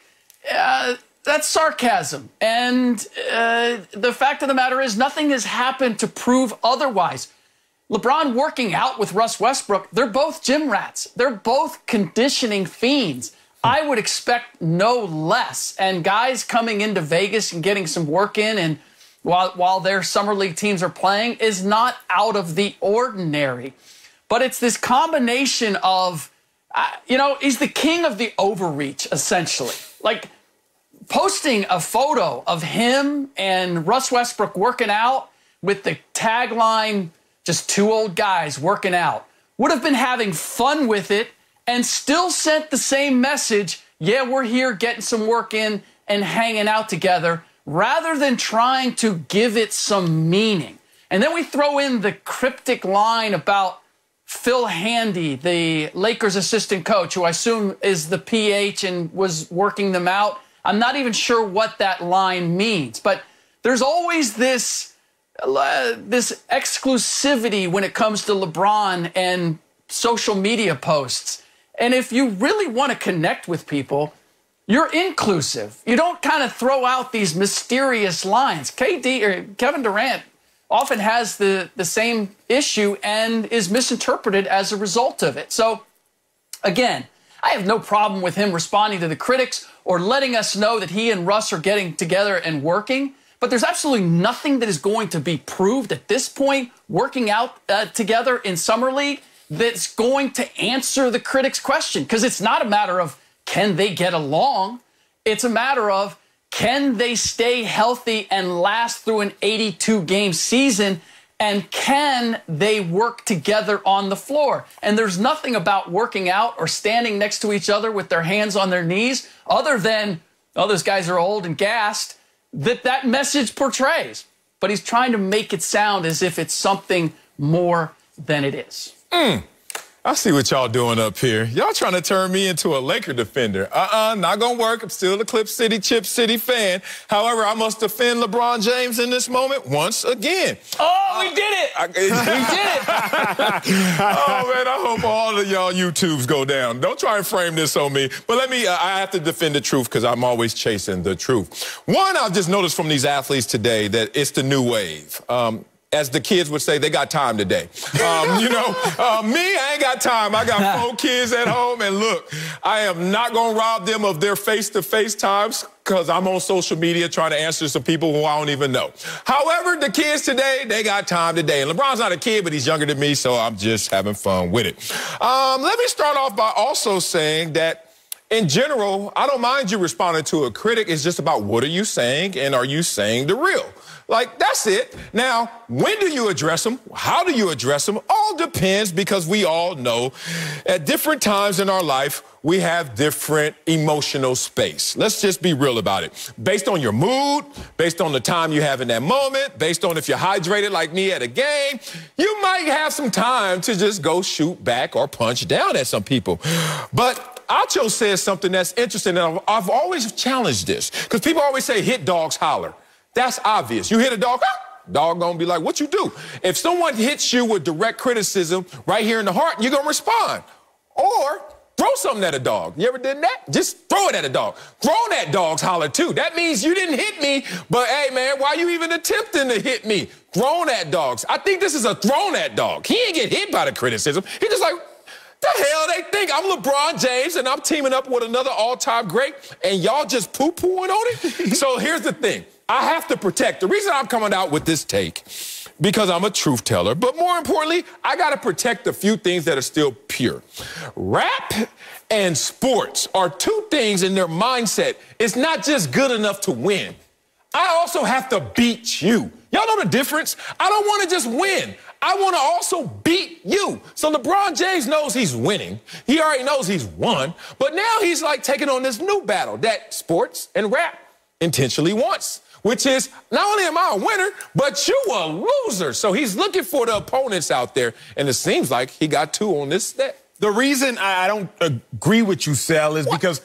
That's sarcasm. And the fact of the matter is nothing has happened to prove otherwise. LeBron working out with Russ Westbrook, they're both gym rats. They're both conditioning fiends. I would expect no less. And guys coming into Vegas and getting some work in and while their summer league teams are playing is not out of the ordinary. But it's this combination of, he's the king of the overreach, essentially. Like, posting a photo of him and Russ Westbrook working out with the tagline, just two old guys working out, would have been having fun with it and still sent the same message, yeah, we're here getting some work in and hanging out together, rather than trying to give it some meaning. And then we throw in the cryptic line about Phil Handy, the Lakers assistant coach, who I assume is the PH and was working them out. I'm not even sure what that line means, but there's always this exclusivity when it comes to LeBron and social media posts. And if you really want to connect with people, you're inclusive. You don't kind of throw out these mysterious lines. Kevin Durant often has the same issue and is misinterpreted as a result of it. So, again, I have no problem with him responding to the critics or letting us know that he and Russ are getting together and working. But there's absolutely nothing that is going to be proved at this point, working out together in Summer League, that's going to answer the critics' question. Because it's not a matter of can they get along. It's a matter of can they stay healthy and last through an 82-game season, and can they work together on the floor? And there's nothing about working out or standing next to each other with their hands on their knees other than, oh, those guys are old and gassed, that message portrays. But he's trying to make it sound as if it's something more than it is. I see what y'all doing up here. Y'all trying to turn me into a Laker defender. Not gonna work. I'm still a Clip City, Chip City fan. However, I must defend LeBron James in this moment once again. Oh, we did it! We did it! Oh, man, I hope all of y'all YouTubes go down. Don't try and frame this on me. But I have to defend the truth because I'm always chasing the truth. One, I've just noticed from these athletes today that it's the new wave. As the kids would say, they got time today. Me, I ain't got time. I got 4 kids at home, and look, I am not going to rob them of their face-to-face times because I'm on social media trying to answer some people who I don't even know. However, the kids today, they got time today. And LeBron's not a kid, but he's younger than me, so I'm just having fun with it. Let me start off by also saying that in general, I don't mind you responding to a critic. It's just about what are you saying, and are you saying the real? Like, that's it. Now, when do you address them? How do you address them? All depends, because we all know at different times in our life, we have different emotional space. Let's just be real about it. Based on your mood, based on the time you have in that moment, based on if you're hydrated like me at a game, you might have some time to just go shoot back or punch down at some people. But Acho says something that's interesting, and I've always challenged this, because people always say hit dogs holler. That's obvious. You hit a dog, dog gonna be like, what you do? If someone hits you with direct criticism right here in the heart, you're gonna respond. Or throw something at a dog. You ever did that? Just throw it at a dog. Thrown at dogs holler too. That means you didn't hit me, but hey man, why you even attempting to hit me? Thrown at dogs. I think this is a thrown at dog. He ain't get hit by the criticism. He just like, the hell they think? I'm LeBron James and I'm teaming up with another all-time great and y'all just poo-pooing on it? So here's the thing. I have to protect. The reason I'm coming out with this take, because I'm a truth teller, but more importantly, I got to protect the few things that are still pure. Rap and sports are two things in their mindset. It's not just good enough to win. I also have to beat you. Y'all know the difference? I don't want to just win. I want to also beat you. So LeBron James knows he's winning. He already knows he's won. But now he's like taking on this new battle that sports and rap intentionally wants, which is not only am I a winner, but you a loser. So he's looking for the opponents out there, and it seems like he got 2 on this step. The reason I don't agree with you, Sal, is because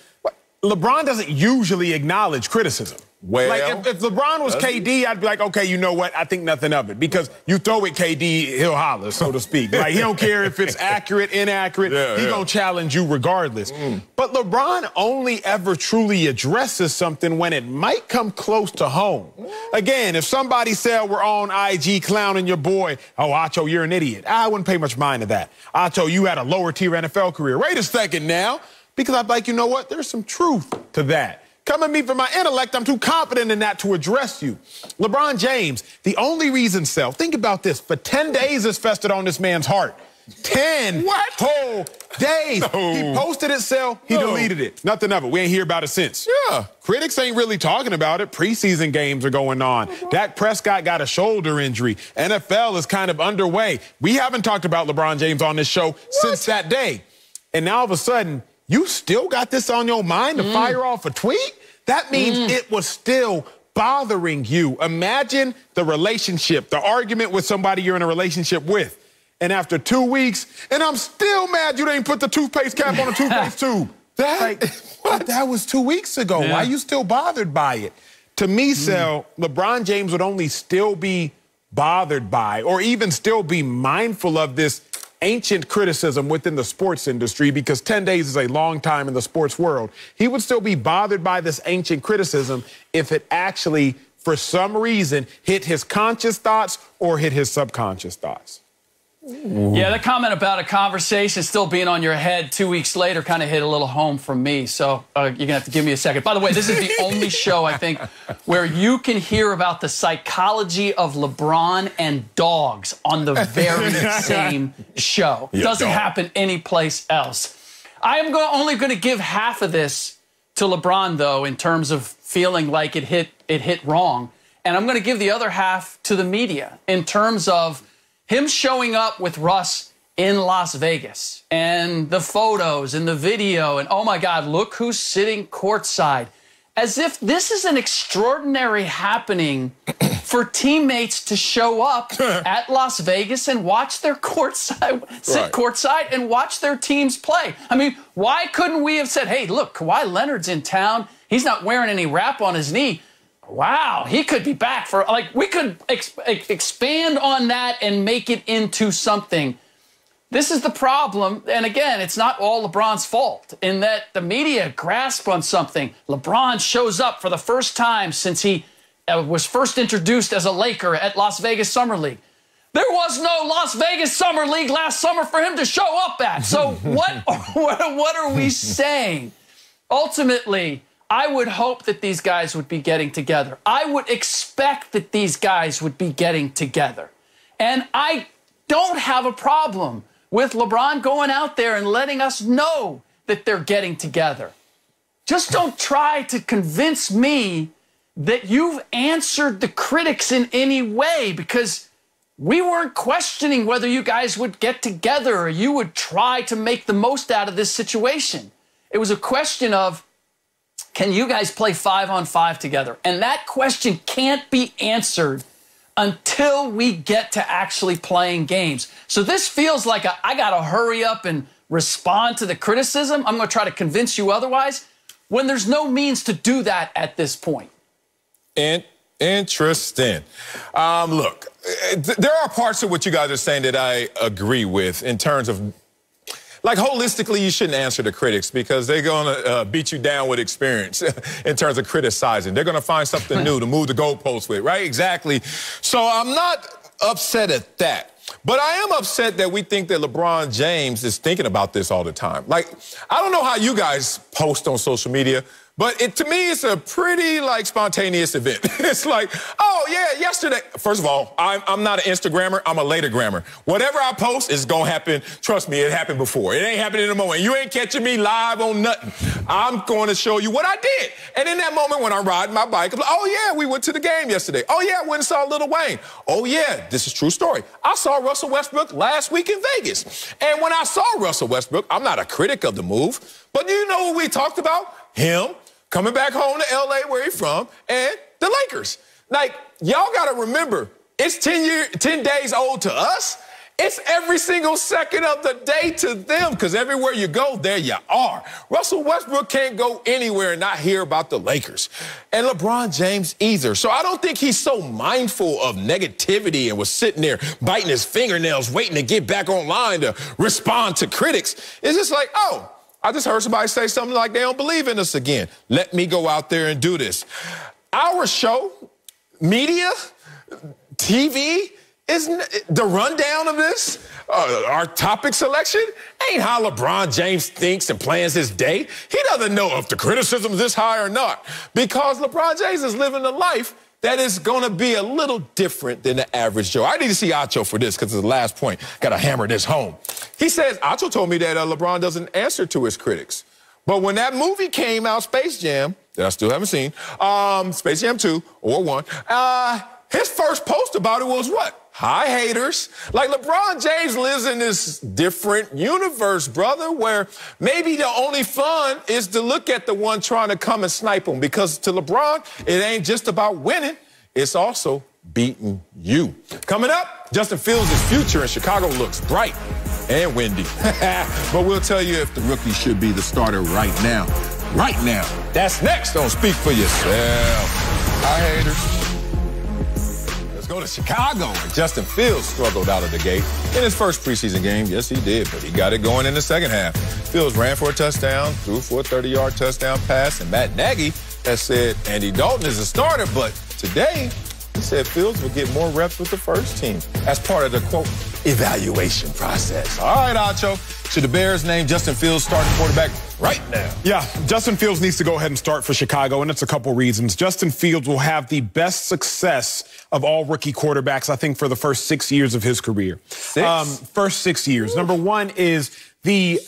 LeBron doesn't usually acknowledge criticism. Well, like if LeBron was KD, I'd be like, okay, you know what? I think nothing of it, because you throw it KD, he'll holler, so to speak. Like he don't care if it's accurate, inaccurate. He's gonna challenge you regardless. But LeBron only ever truly addresses something when it might come close to home. Again, if somebody said we're on IG clowning your boy, oh, Acho, you're an idiot. I wouldn't pay much mind to that. Acho, you had a lower tier NFL career. Wait a second now, because I'd be like, you know what? There's some truth to that. Come at me for my intellect. I'm too confident in that to address you. LeBron James, the only reason, think about this, for 10 days it's festered on this man's heart. 10 whole days. No. He posted it, he deleted it. Nothing of it. We ain't hear about it since. Yeah. Critics ain't really talking about it. Preseason games are going on. Dak Prescott got a shoulder injury. NFL is kind of underway. We haven't talked about LeBron James on this show since that day. And now all of a sudden, you still got this on your mind to fire off a tweet? That means it was still bothering you. Imagine the relationship, the argument with somebody you're in a relationship with. And after 2 weeks, and I'm still mad you didn't put the toothpaste cap on the toothpaste tube. That was 2 weeks ago. Yeah. Why are you still bothered by it? To me, LeBron James would only still be bothered by or even still be mindful of this ancient criticism within the sports industry, because 10 days is a long time in the sports world. He would still be bothered by this ancient criticism if it actually, for some reason, hit his conscious thoughts or hit his subconscious thoughts. Yeah, the comment about a conversation still being on your head 2 weeks later kind of hit a little home for me. So you're going to have to give me a second. By the way, this is the only show, I think, where you can hear about the psychology of LeBron and dogs on the very same show. It doesn't happen anyplace else. I am only going to give half of this to LeBron, though, in terms of feeling like it hit wrong. And I'm going to give the other half to the media in terms of him showing up with Russ in Las Vegas and the photos and the video and, oh, my God, look who's sitting courtside. As if this is an extraordinary happening for teammates to show up at Las Vegas and watch their sit courtside and watch their teams play. I mean, why couldn't we have said, hey, look, Kawhi Leonard's in town. He's not wearing any wrap on his knee. Wow, he could be back for, we could expand on that and make it into something. This is the problem. And again, it's not all LeBron's fault in that the media grasp on something. LeBron shows up for the first time since he was first introduced as a Laker at Las Vegas Summer League. There was no Las Vegas Summer League last summer for him to show up at. So what are we saying? Ultimately, I would hope that these guys would be getting together. I would expect that these guys would be getting together. And I don't have a problem with LeBron going out there and letting us know that they're getting together. Just don't try to convince me that you've answered the critics in any way, because we weren't questioning whether you guys would get together or you would try to make the most out of this situation. It was a question of, can you guys play 5-on-5 together? And that question can't be answered until we get to actually playing games. So this feels like I got to hurry up and respond to the criticism. I'm going to try to convince you otherwise, when there's no means to do that at this point. Interesting. Look, there are parts of what you guys are saying that I agree with in terms of, like, holistically, you shouldn't answer the critics because they're going to beat you down with experience in terms of criticizing. They're going to find something new to move the goalposts with, right? Exactly. So I'm not upset at that. But I am upset that we think that LeBron James is thinking about this all the time. Like, I don't know how you guys post on social media, but to me, it's a pretty, spontaneous event. It's like, oh, yeah, yesterday. First of all, I'm not an Instagrammer. I'm a later-grammer. Whatever I post is going to happen. Trust me, it happened before. It ain't happening in a moment. You ain't catching me live on nothing. I'm going to show you what I did. And in that moment when I'm riding my bike, I'm like, oh, yeah, we went to the game yesterday. Oh, yeah, I went and saw Lil Wayne. Oh, yeah, this is a true story. I saw Russell Westbrook last week in Vegas. And when I saw Russell Westbrook, I'm not a critic of the move, but you know what we talked about? Him coming back home to L.A. where he's from, and the Lakers. Like, y'all got to remember, it's 10 days old to us. It's every single second of the day to them, because everywhere you go, there you are. Russell Westbrook can't go anywhere and not hear about the Lakers. And LeBron James either. So I don't think he's so mindful of negativity and was sitting there biting his fingernails, waiting to get back online to respond to critics. It's just like, oh, I just heard somebody say something like they don't believe in us again. Let me go out there and do this. Our show, media, TV, Isn't the rundown of this, our topic selection, ain't how LeBron James thinks and plans his day. He doesn't know if the criticism is this high or not, because LeBron James is living a life that is going to be a little different than the average Joe. I need to see Acho for this, because it's the last point. Got to hammer this home. He says, Acho told me that LeBron doesn't answer to his critics. But when that movie came out, Space Jam, that I still haven't seen, Space Jam 2 or 1, his first post about it was what? Hi, haters. Like, LeBron James lives in this different universe, brother, where maybe the only fun is to look at the one trying to come and snipe him, because to LeBron, it ain't just about winning. It's also beating you. Coming up, Justin Fields' future in Chicago looks bright and windy. But we'll tell you if the rookie should be the starter right now. Right now. That's next on Speak for Yourself. Hi, haters. Let's go to Chicago. Justin Fields struggled out of the gate in his first preseason game. Yes, he did, but he got it going in the second half. Fields ran for a touchdown, threw for a 30-yard touchdown pass, and Matt Nagy has said Andy Dalton is a starter, but today he said Fields will get more reps with the first team as part of the, quote, evaluation process. All right, Acho. Should the Bears name Justin Fields starting quarterback right now? Yeah, Justin Fields needs to go ahead and start for Chicago, and it's a couple reasons. Justin Fields will have the best success of all rookie quarterbacks, I think, for the first 6 years of his career. First 6 years. Number one is the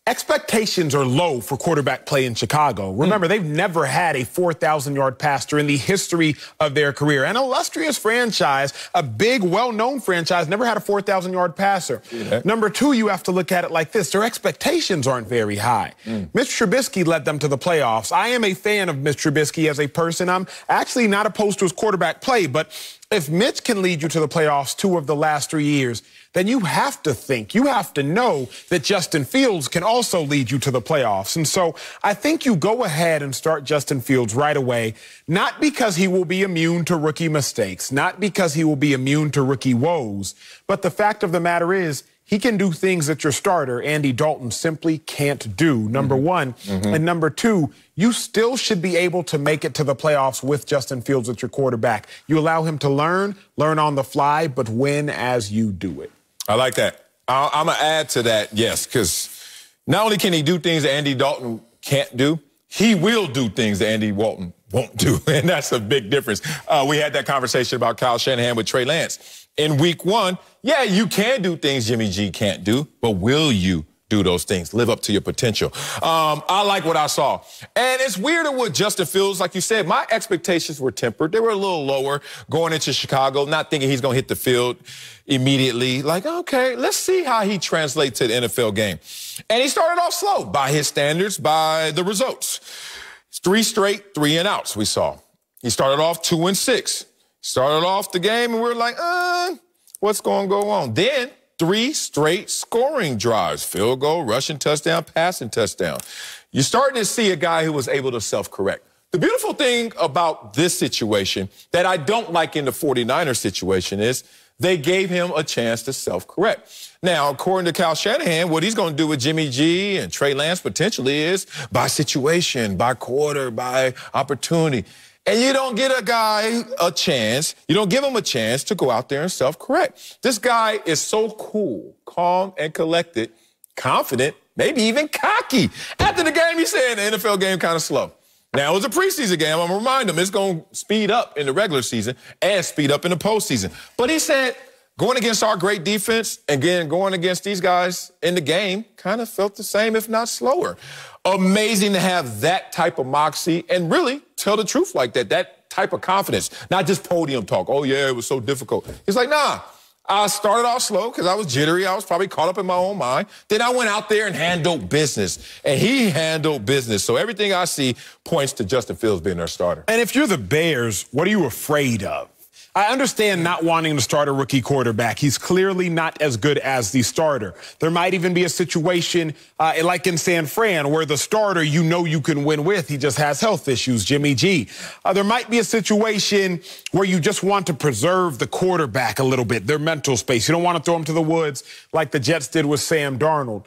expectations are low for quarterback play in Chicago. Remember, they've never had a 4,000-yard passer in the history of their career. An illustrious franchise, a big, well-known franchise, never had a 4,000-yard passer. Yeah. Number two, you have to look at it like this. Their expectations aren't very high. Mitch Trubisky led them to the playoffs. I am a fan of Mitch Trubisky as a person. I'm actually not opposed to his quarterback play, but if Mitch can lead you to the playoffs 2 of the last 3 years, then you have to think, you have to know that Justin Fields can also lead you to the playoffs. And so I think you go ahead and start Justin Fields right away, not because he will be immune to rookie mistakes, not because he will be immune to rookie woes, but the fact of the matter is he can do things that your starter, Andy Dalton, simply can't do, number one. And number two, you still should be able to make it to the playoffs with Justin Fields at your quarterback. You allow him to learn on the fly, but win as you do it. I like that. I'm going to add to that, yes, because not only can he do things that Andy Dalton can't do, he will do things that Andy Dalton won't do, and that's a big difference. We had that conversation about Kyle Shanahan with Trey Lance. In week 1, yeah, you can do things Jimmy G can't do, but will you do those things, live up to your potential? I like what I saw. And it's weirder with Justin Fields. Like you said, my expectations were tempered. They were a little lower going into Chicago, not thinking he's going to hit the field immediately. Like, okay, let's see how he translates to the NFL game. And he started off slow by his standards, by the results. 3 straight 3-and-outs we saw. He started off 2-6. Started off the game, and we were like, what's going to go on? Then 3 straight scoring drives, field goal, rushing touchdown, passing touchdown. You're starting to see a guy who was able to self-correct. The beautiful thing about this situation that I don't like in the 49ers situation is they gave him a chance to self-correct. Now, according to Kyle Shanahan, what he's going to do with Jimmy G and Trey Lance potentially is by situation, by quarter, by opportunity. And you don't get a guy a chance, you don't give him a chance to go out there and self-correct. This guy is so cool, calm and collected, confident, maybe even cocky. After the game, he said the NFL game kind of slow. Now, it was a preseason game. I'm going to remind him it's going to speed up in the regular season and speed up in the postseason. But he said going against our great defense, again, going against these guys in the game kind of felt the same, if not slower. Amazing to have that type of moxie and really tell the truth like that, that type of confidence, not just podium talk. Oh, yeah, it was so difficult. He's like, nah, I started off slow because I was jittery. I was probably caught up in my own mind. Then I went out there and handled business, and he handled business. So everything I see points to Justin Fields being their starter. And if you're the Bears, what are you afraid of? I understand not wanting to start a rookie quarterback. He's clearly not as good as the starter. There might even be a situation like in San Fran where the starter you know you can win with, he just has health issues, Jimmy G. There might be a situation where you just want to preserve the quarterback a little bit, their mental space. You don't want to throw him to the woods like the Jets did with Sam Darnold.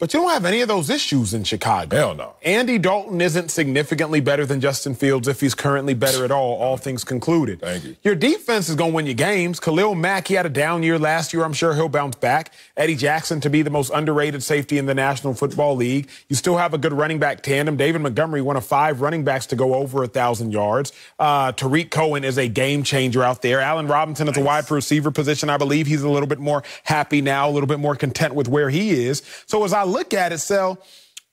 But you don't have any of those issues in Chicago. Hell no. Andy Dalton isn't significantly better than Justin Fields if he's currently better at all things concluded. Thank you. Your defense is going to win you games. Khalil Mack, he had a down year last year. I'm sure he'll bounce back. Eddie Jackson to be the most underrated safety in the National Football League. You still have a good running back tandem. David Montgomery, one of 5 running backs to go over 1,000 yards. Tariq Cohen is a game changer out there. Allen Robinson is a wide receiver position. I believe he's a little bit more happy now, a little bit more content with where he is. So as I look at it, Sel,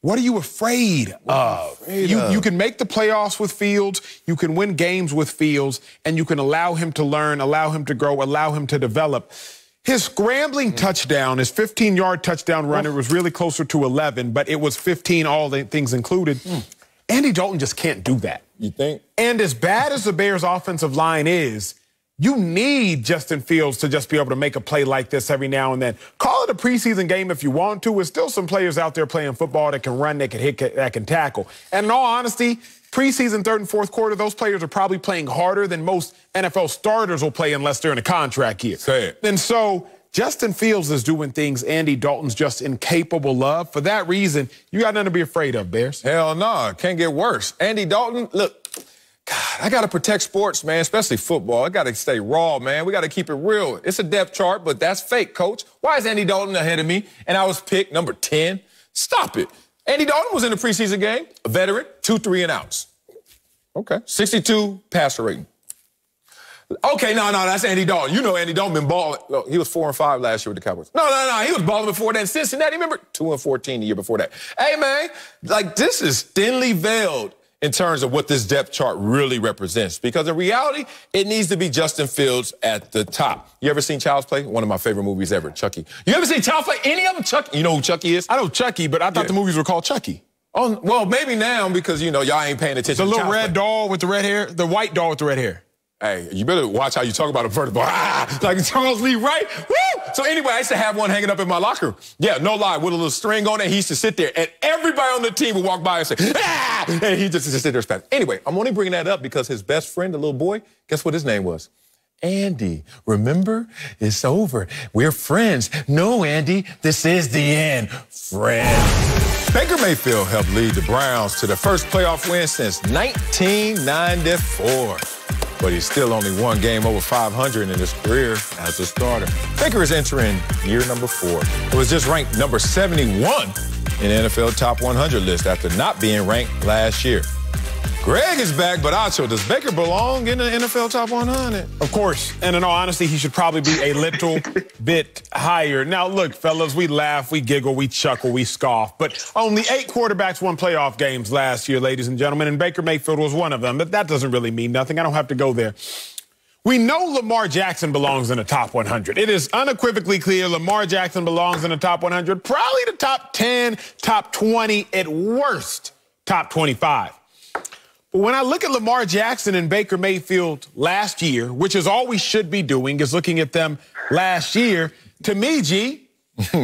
what are you afraid of? You can make the playoffs with Fields, you can win games with Fields, and you can allow him to learn, allow him to grow, allow him to develop. His scrambling touchdown, his 15-yard touchdown run, it was really closer to 11, but it was 15, all the things included. Andy Dalton just can't do that. You think? And as bad as the Bears' offensive line is, you need Justin Fields to just be able to make a play like this every now and then. Call it a preseason game if you want to. There's still some players out there playing football that can run, that can hit, that can tackle. And in all honesty, preseason third and fourth quarter, those players are probably playing harder than most NFL starters will play unless they're in a contract year. Say it. And so Justin Fields is doing things Andy Dalton's just incapable of. For that reason, you got nothing to be afraid of, Bears. Hell no. Can't get worse. Andy Dalton, look. God, I got to protect sports, man, especially football. I got to stay raw, man. We got to keep it real. It's a depth chart, but that's fake, coach. Why is Andy Dalton ahead of me? And I was picked number 10. Stop it. Andy Dalton was in the preseason game, a veteran, 2 3-and-outs. Okay. 62 passer rating. Okay, no, that's Andy Dalton. You know Andy Dalton been balling. No, he was 4-5 last year with the Cowboys. No, he was balling before that in Cincinnati. Remember? 2-14 the year before that. Hey, man, like this is thinly veiled in terms of what this depth chart really represents. Because in reality, it needs to be Justin Fields at the top. You ever seen Child's Play? One of my favorite movies ever, Chucky. You ever seen Child's Play? Any of them? Chucky? You know who Chucky is? I know Chucky, but I thought the movies were called Chucky. Oh, well, maybe now because, you know, y'all ain't paying attention. The to little Child's red Play. doll with the red hair? The white doll with the red hair. Hey, you better watch how you talk about a vertical. Like Charles Lee Wright. Woo! So anyway, I used to have one hanging up in my locker room. Yeah, no lie, with a little string on it. He used to sit there, and everybody on the team would walk by and say, ah! And he just sit there spasming. Anyway, I'm only bringing that up because his best friend, the little boy, guess what his name was? Andy. Remember? It's over. We're friends. No, Andy, this is the end. Friends. Baker Mayfield helped lead the Browns to the first playoff win since 1994. But he's still only one game over 500 in his career as a starter. Baker is entering year number 4. It was just ranked number 71 in the NFL Top 100 list after not being ranked last year. Greg is back, but Acho, does Baker belong in the NFL Top 100? Of course. And in all honesty, he should probably be a little bit higher. Now, look, fellas, we laugh, we giggle, we chuckle, we scoff. But only 8 quarterbacks won playoff games last year, ladies and gentlemen, and Baker Mayfield was one of them. But that doesn't really mean nothing. I don't have to go there. We know Lamar Jackson belongs in the top 100. It is unequivocally clear Lamar Jackson belongs in the top 100, probably the top 10, top 20, at worst, top 25. But when I look at Lamar Jackson and Baker Mayfield last year, which is all we should be doing, is looking at them last year, to me, G,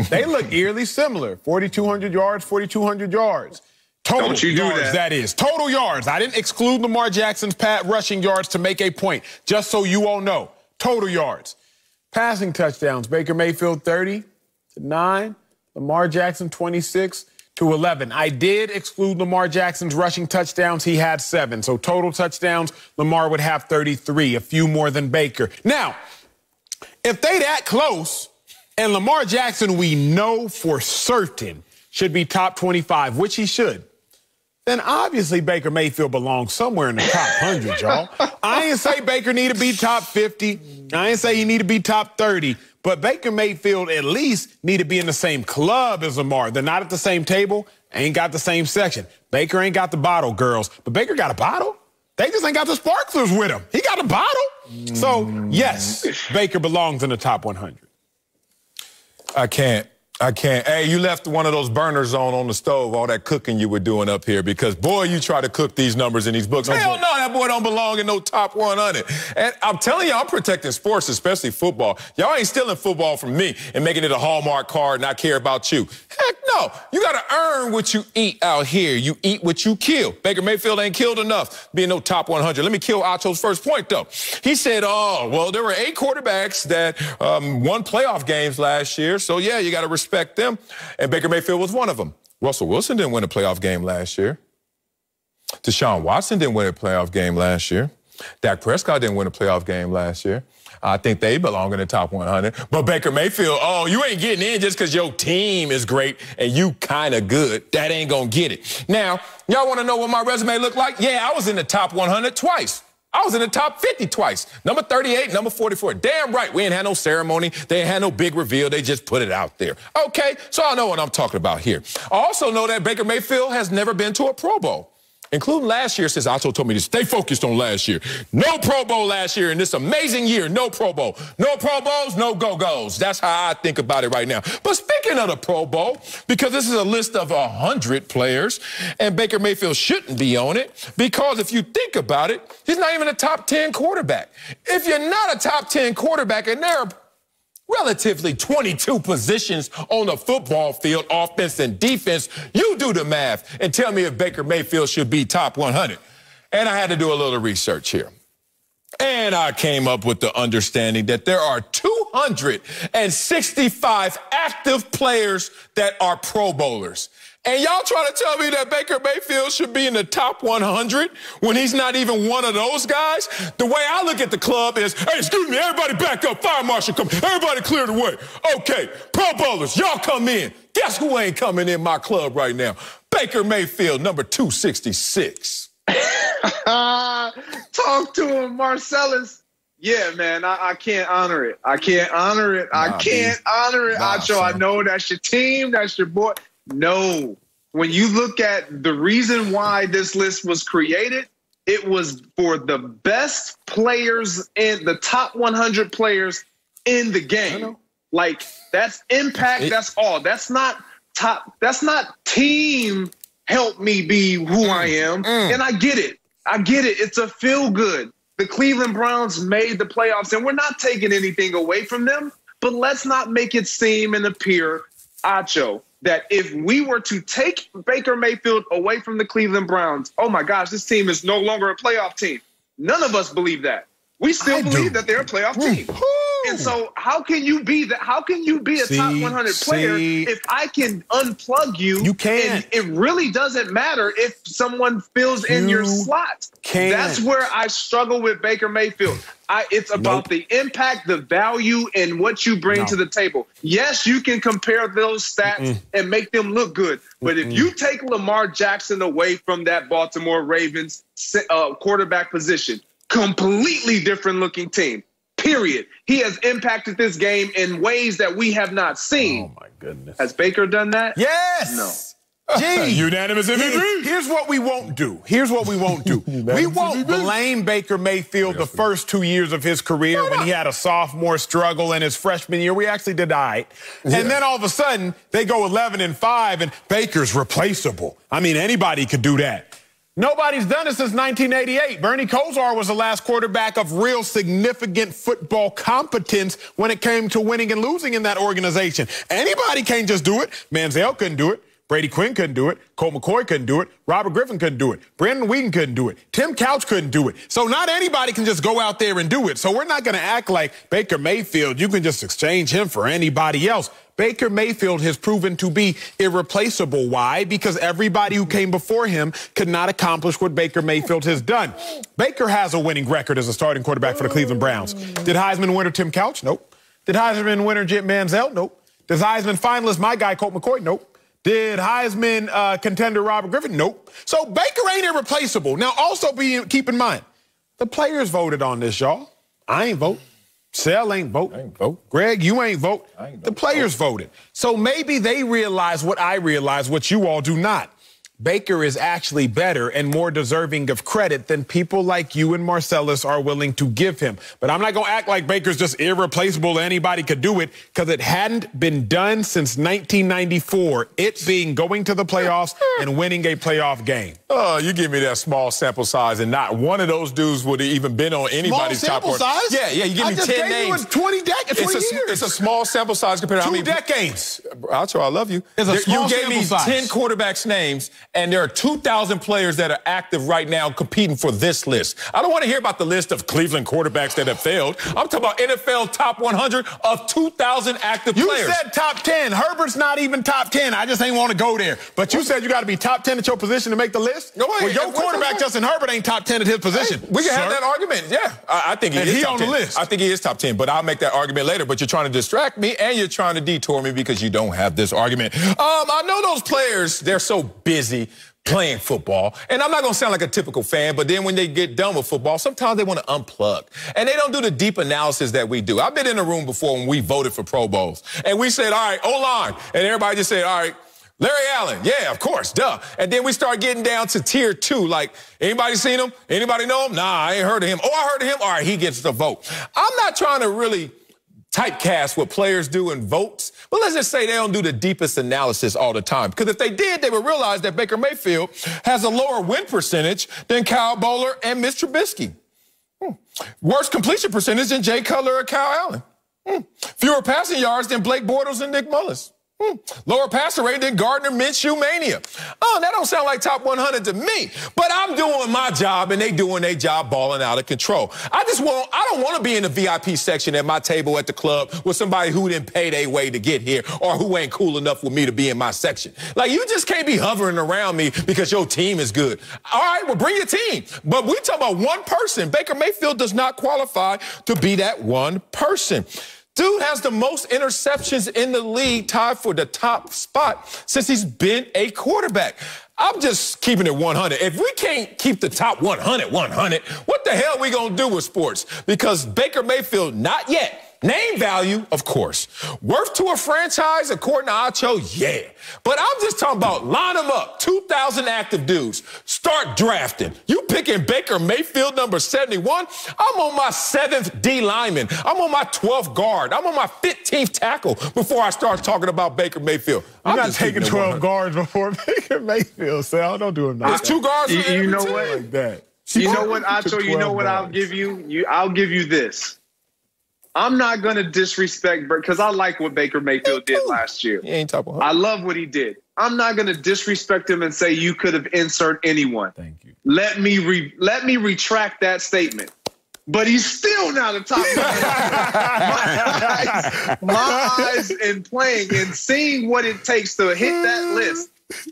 they look eerily similar. 4,200 yards, 4,200 yards. Total yards, that is. Total yards. I didn't exclude Lamar Jackson's rushing yards to make a point, just so you all know. Total yards. Passing touchdowns, Baker Mayfield 30-9, Lamar Jackson 26-11. I did exclude Lamar Jackson's rushing touchdowns. He had 7. So total touchdowns, Lamar would have 33, a few more than Baker. Now, if they that close, and Lamar Jackson we know for certain should be top 25, which he should, then obviously Baker Mayfield belongs somewhere in the top 100, y'all. I ain't say Baker need to be top 50. I ain't say he need to be top 30. But Baker Mayfield at least need to be in the same club as Lamar. They're not at the same table, ain't got the same section. Baker ain't got the bottle, girls. But Baker got a bottle. They just ain't got the sparklers with him. He got a bottle. So, yes, Baker belongs in the top 100. I can't. Hey, you left one of those burners on the stove, all that cooking you were doing up here, because, boy, you try to cook these numbers in these books. Hell no, that boy don't belong in no top 100. And I'm telling you, I'm protecting sports, especially football. Y'all ain't stealing football from me and making it a Hallmark card and I care about you. Heck no. You got to earn what you eat out here. You eat what you kill. Baker Mayfield ain't killed enough being no top 100. Let me kill Acho's first point, though. He said, oh, well, there were 8 quarterbacks that won playoff games last year. So, yeah, you got to respect them, and Baker Mayfield was one of them. Russell Wilson didn't win a playoff game last year. Deshaun Watson didn't win a playoff game last year. Dak Prescott didn't win a playoff game last year. I think they belong in the top 100. But Baker Mayfield, oh, you ain't getting in just because your team is great and you kind of good. That ain't going to get it. Now, y'all want to know what my resume looked like? Yeah, I was in the top 100 twice. I was in the top 50 twice. Number 38, number 44. Damn right, we ain't had no ceremony. They ain't had no big reveal. They just put it out there. Okay, so I know what I'm talking about here. I also know that Baker Mayfield has never been to a Pro Bowl, including last year, since Otto told me to stay focused on last year. No Pro Bowl last year in this amazing year. No Pro Bowl. No Pro Bowls, no go-go's. That's how I think about it right now. But speaking of the Pro Bowl, because this is a list of 100 players, and Baker Mayfield shouldn't be on it, because if you think about it, he's not even a top 10 quarterback. If you're not a top 10 quarterback, and there are relatively 22 positions on the football field, offense and defense, you do the math and tell me if Baker Mayfield should be top 100. And I had to do a little research here. And I came up with the understanding that there are 265 active players that are Pro Bowlers. And y'all trying to tell me that Baker Mayfield should be in the top 100 when he's not even one of those guys? The way I look at the club is, hey, excuse me, everybody back up, fire marshal come, everybody clear the way. Okay, Pro Bowlers, y'all come in. Guess who ain't coming in my club right now? Baker Mayfield, number 266. Talk to him, Marcellus. Yeah, man, I can't honor it. I can't honor it. I can't honor it, Acho. I know that's your team, that's your boy. No, when you look at the reason why this list was created, it was for the best players in the top 100 players in the game. Like, that's impact. That's all. That's not top. That's not team help me be who I am. And I get it. I get it. It's a feel good. The Cleveland Browns made the playoffs, and we're not taking anything away from them. But let's not make it seem and appear, Acho, that if we were to take Baker Mayfield away from the Cleveland Browns, oh my gosh, this team is no longer a playoff team. None of us believe that. We still believe that they're a playoff team. And so how can you be that? How can you be a top 100 player if I can unplug you? You can't. And it really doesn't matter if someone fills in your slot. That's where I struggle with Baker Mayfield. It's about the impact, the value, and what you bring to the table. Yes, you can compare those stats and make them look good. But if you take Lamar Jackson away from that Baltimore Ravens quarterback position, completely different looking team. Period. He has impacted this game in ways that we have not seen. Oh, my goodness. Has Baker done that? Yes. No. Gee, unanimous MVP. Here's what we won't do. Here's what we won't do. We won't blame Baker Mayfield the first 2 years of his career when he had a sophomore struggle in his freshman year. We actually did all right. And then all of a sudden, they go 11-5, and Baker's replaceable. I mean, anybody could do that. Nobody's done it since 1988. Bernie Kosar was the last quarterback of real significant football competence when it came to winning and losing in that organization. Anybody can't just do it. Manziel couldn't do it. Brady Quinn couldn't do it. Colt McCoy couldn't do it. Robert Griffin couldn't do it. Brandon Whedon couldn't do it. Tim Couch couldn't do it. So not anybody can just go out there and do it. So we're not going to act like Baker Mayfield, you can just exchange him for anybody else. Baker Mayfield has proven to be irreplaceable. Why? Because everybody who came before him could not accomplish what Baker Mayfield has done. Baker has a winning record as a starting quarterback for the Cleveland Browns. Did Heisman winner Tim Couch? Nope. Did Heisman winner Jim Manziel? Nope. Did Heisman finalist my guy Colt McCoy? Nope. Did Heisman contender Robert Griffin? Nope. So Baker ain't irreplaceable. Now, also keep in mind, the players voted on this, y'all. I ain't vote. Sel ain't vote. I ain't vote. Greg, you ain't vote. The players voted. So maybe they realize what I realize, what you all do not. Baker is actually better and more deserving of credit than people like you and Marcellus are willing to give him. But I'm not going to act like Baker's just irreplaceable. Anybody could do it, because it hadn't been done since 1994, it being going to the playoffs and winning a playoff game. Oh, you give me that small sample size, and not one of those dudes would have even been on anybody's top sample size? Yeah, you give me 10 names. You 20 years. It's a small sample size compared to how many 2 decades. I love you. It's a small you gave me sample size. 10 quarterbacks' names, and there are 2,000 players that are active right now competing for this list. I don't want to hear about the list of Cleveland quarterbacks that have failed. I'm talking about NFL top 100 of 2,000 active players. You said top 10. Herbert's not even top 10. I just ain't want to go there. But you said you got to be top 10 at your position to make the list? No, well, your quarterback, Justin Herbert, ain't top 10 at his position. Hey, we can have that argument. Yeah, I think he is top 10. On the list. I think he is top 10, but I'll make that argument later. But you're trying to distract me, and you're trying to detour me because you don't have this argument. I know those players, they're so busy playing football. And I'm not going to sound like a typical fan, but then when they get done with football, sometimes they want to unplug. And they don't do the deep analysis that we do. I've been in a room before when we voted for Pro Bowls. And we said, all right, O-line. And everybody just said, all right, Larry Allen. Yeah, of course, duh. And then we start getting down to tier 2. Like, anybody seen him? Anybody know him? Nah, I ain't heard of him. Oh, I heard of him. All right, he gets the vote. I'm not trying to really typecast what players do in votes, but let's just say they don't do the deepest analysis all the time. Because if they did, they would realize that Baker Mayfield has a lower win percentage than Kyle Bowler and Mitch Trubisky. Worse completion percentage than Jay Cutler or Kyle Allen. Fewer passing yards than Blake Bortles and Nick Mullins. Lower passer rate than Gardner Minshew Mania. Oh, that don't sound like top 100 to me. But I'm doing my job, and they doing their job balling out of control. I don't want to be in the VIP section at my table at the club with somebody who didn't pay their way to get here or who ain't cool enough with me to be in my section. Like, you just can't be hovering around me because your team is good. All right, well, bring your team. But we talk about one person. Baker Mayfield does not qualify to be that one person. Dude has the most interceptions in the league, tied for the top spot since he's been a quarterback. I'm just keeping it 100. If we can't keep the top 100, what the hell are we going to do with sports? Because Baker Mayfield, not yet. Name value, of course. Worth to a franchise, according to Acho, yeah. But I'm just talking about line them up. 2,000 active dudes. Start drafting. You picking Baker Mayfield, number 71? I'm on my 7th D lineman. I'm on my 12th guard. I'm on my 15th tackle before I start talking about Baker Mayfield. I'm not taking 12 guards before Baker Mayfield, Sal. Don't do him that. There's 2 guards. You know what? Like that. You know what, Acho? You know what I'll give you? I'll give you this. I'm not going to disrespect because I like what Baker Mayfield did last year. He ain't top 100. I love what he did. I'm not going to disrespect him and say you could have inserted anyone. Thank you. Let me retract that statement. But he's still not a top 100. my eyes in playing and seeing what it takes to hit that list,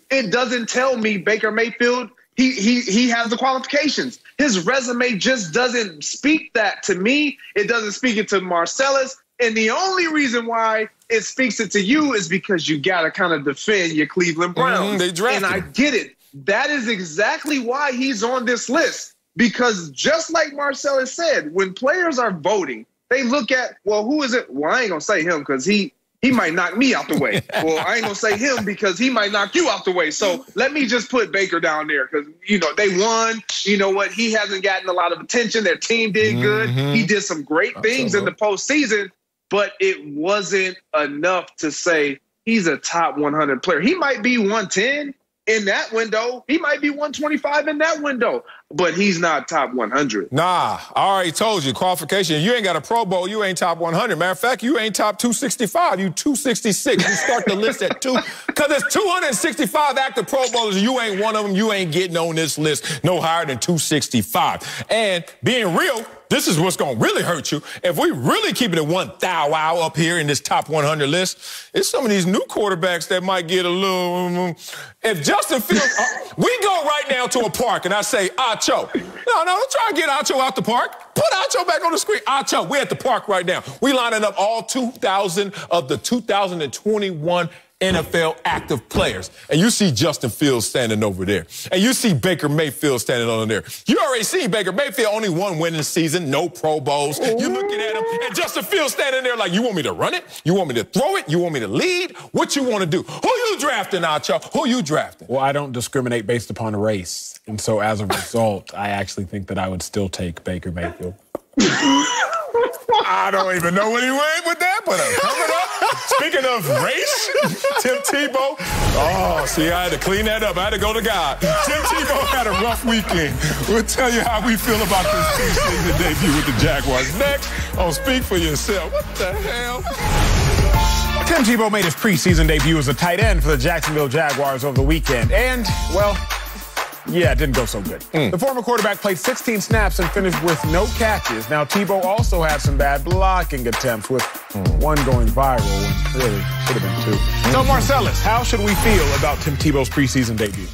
it doesn't tell me Baker Mayfield he has the qualifications. His resume just doesn't speak that to me. It doesn't speak it to Marcellus. And the only reason why it speaks it to you is because you got to kind of defend your Cleveland Browns. They drafted and I get it. That is exactly why he's on this list. Because just like Marcellus said, when players are voting, they look at, well, who is it? Well, I ain't going to say him because he might knock me out the way. Well, I ain't going to say him because he might knock you out the way. So let me just put Baker down there because, they won. You know what? He hasn't gotten a lot of attention. Their team did good. He did some great things in the postseason, but it wasn't enough to say he's a top 100 player. He might be 110 in that window. He might be 125 in that window, but he's not top 100. Nah, I already told you, qualification. You ain't got a Pro Bowl, you ain't top 100. Matter of fact, you ain't top 265, you 266. You start the list at 2, because there's 265 active Pro Bowlers, and you ain't one of them. You ain't getting on this list no higher than 265. And being real, this is what's going to really hurt you. If we really keep it at 1 thou wow up here in this top 100 list, it's some of these new quarterbacks that might get a little... If Justin Fields... we go right now to a park, and I say, Acho. No, don't try to get Acho out the park. Put Acho back on the screen. Acho, we're at the park right now. We lining up all 2,000 of the 2021 NFL active players. And you see Justin Fields standing over there. And you see Baker Mayfield standing over there. You already see Baker Mayfield, only 1 winning season, no Pro Bowls. You're looking at him, and Justin Fields standing there like, you want me to run it? You want me to throw it? You want me to lead? What you want to do? Who you drafting, Acho? Who you drafting? Well, I don't discriminate based upon race. And so as a result, I actually think that I would still take Baker Mayfield. I don't even know what he went with that, but coming up. Speaking of race, Tim Tebow. Oh, see, I had to clean that up. I had to go to God. Tim Tebow had a rough weekend. We'll tell you how we feel about this preseason debut with the Jaguars next on Speak for Yourself. What the hell? Tim Tebow made his preseason debut as a tight end for the Jacksonville Jaguars over the weekend. And, well, yeah, it didn't go so good. The former quarterback played 16 snaps and finished with no catches. Now, Tebow also had some bad blocking attempts, with one going viral when really should have been two. So, Marcellus, how should we feel about Tim Tebow's preseason debut?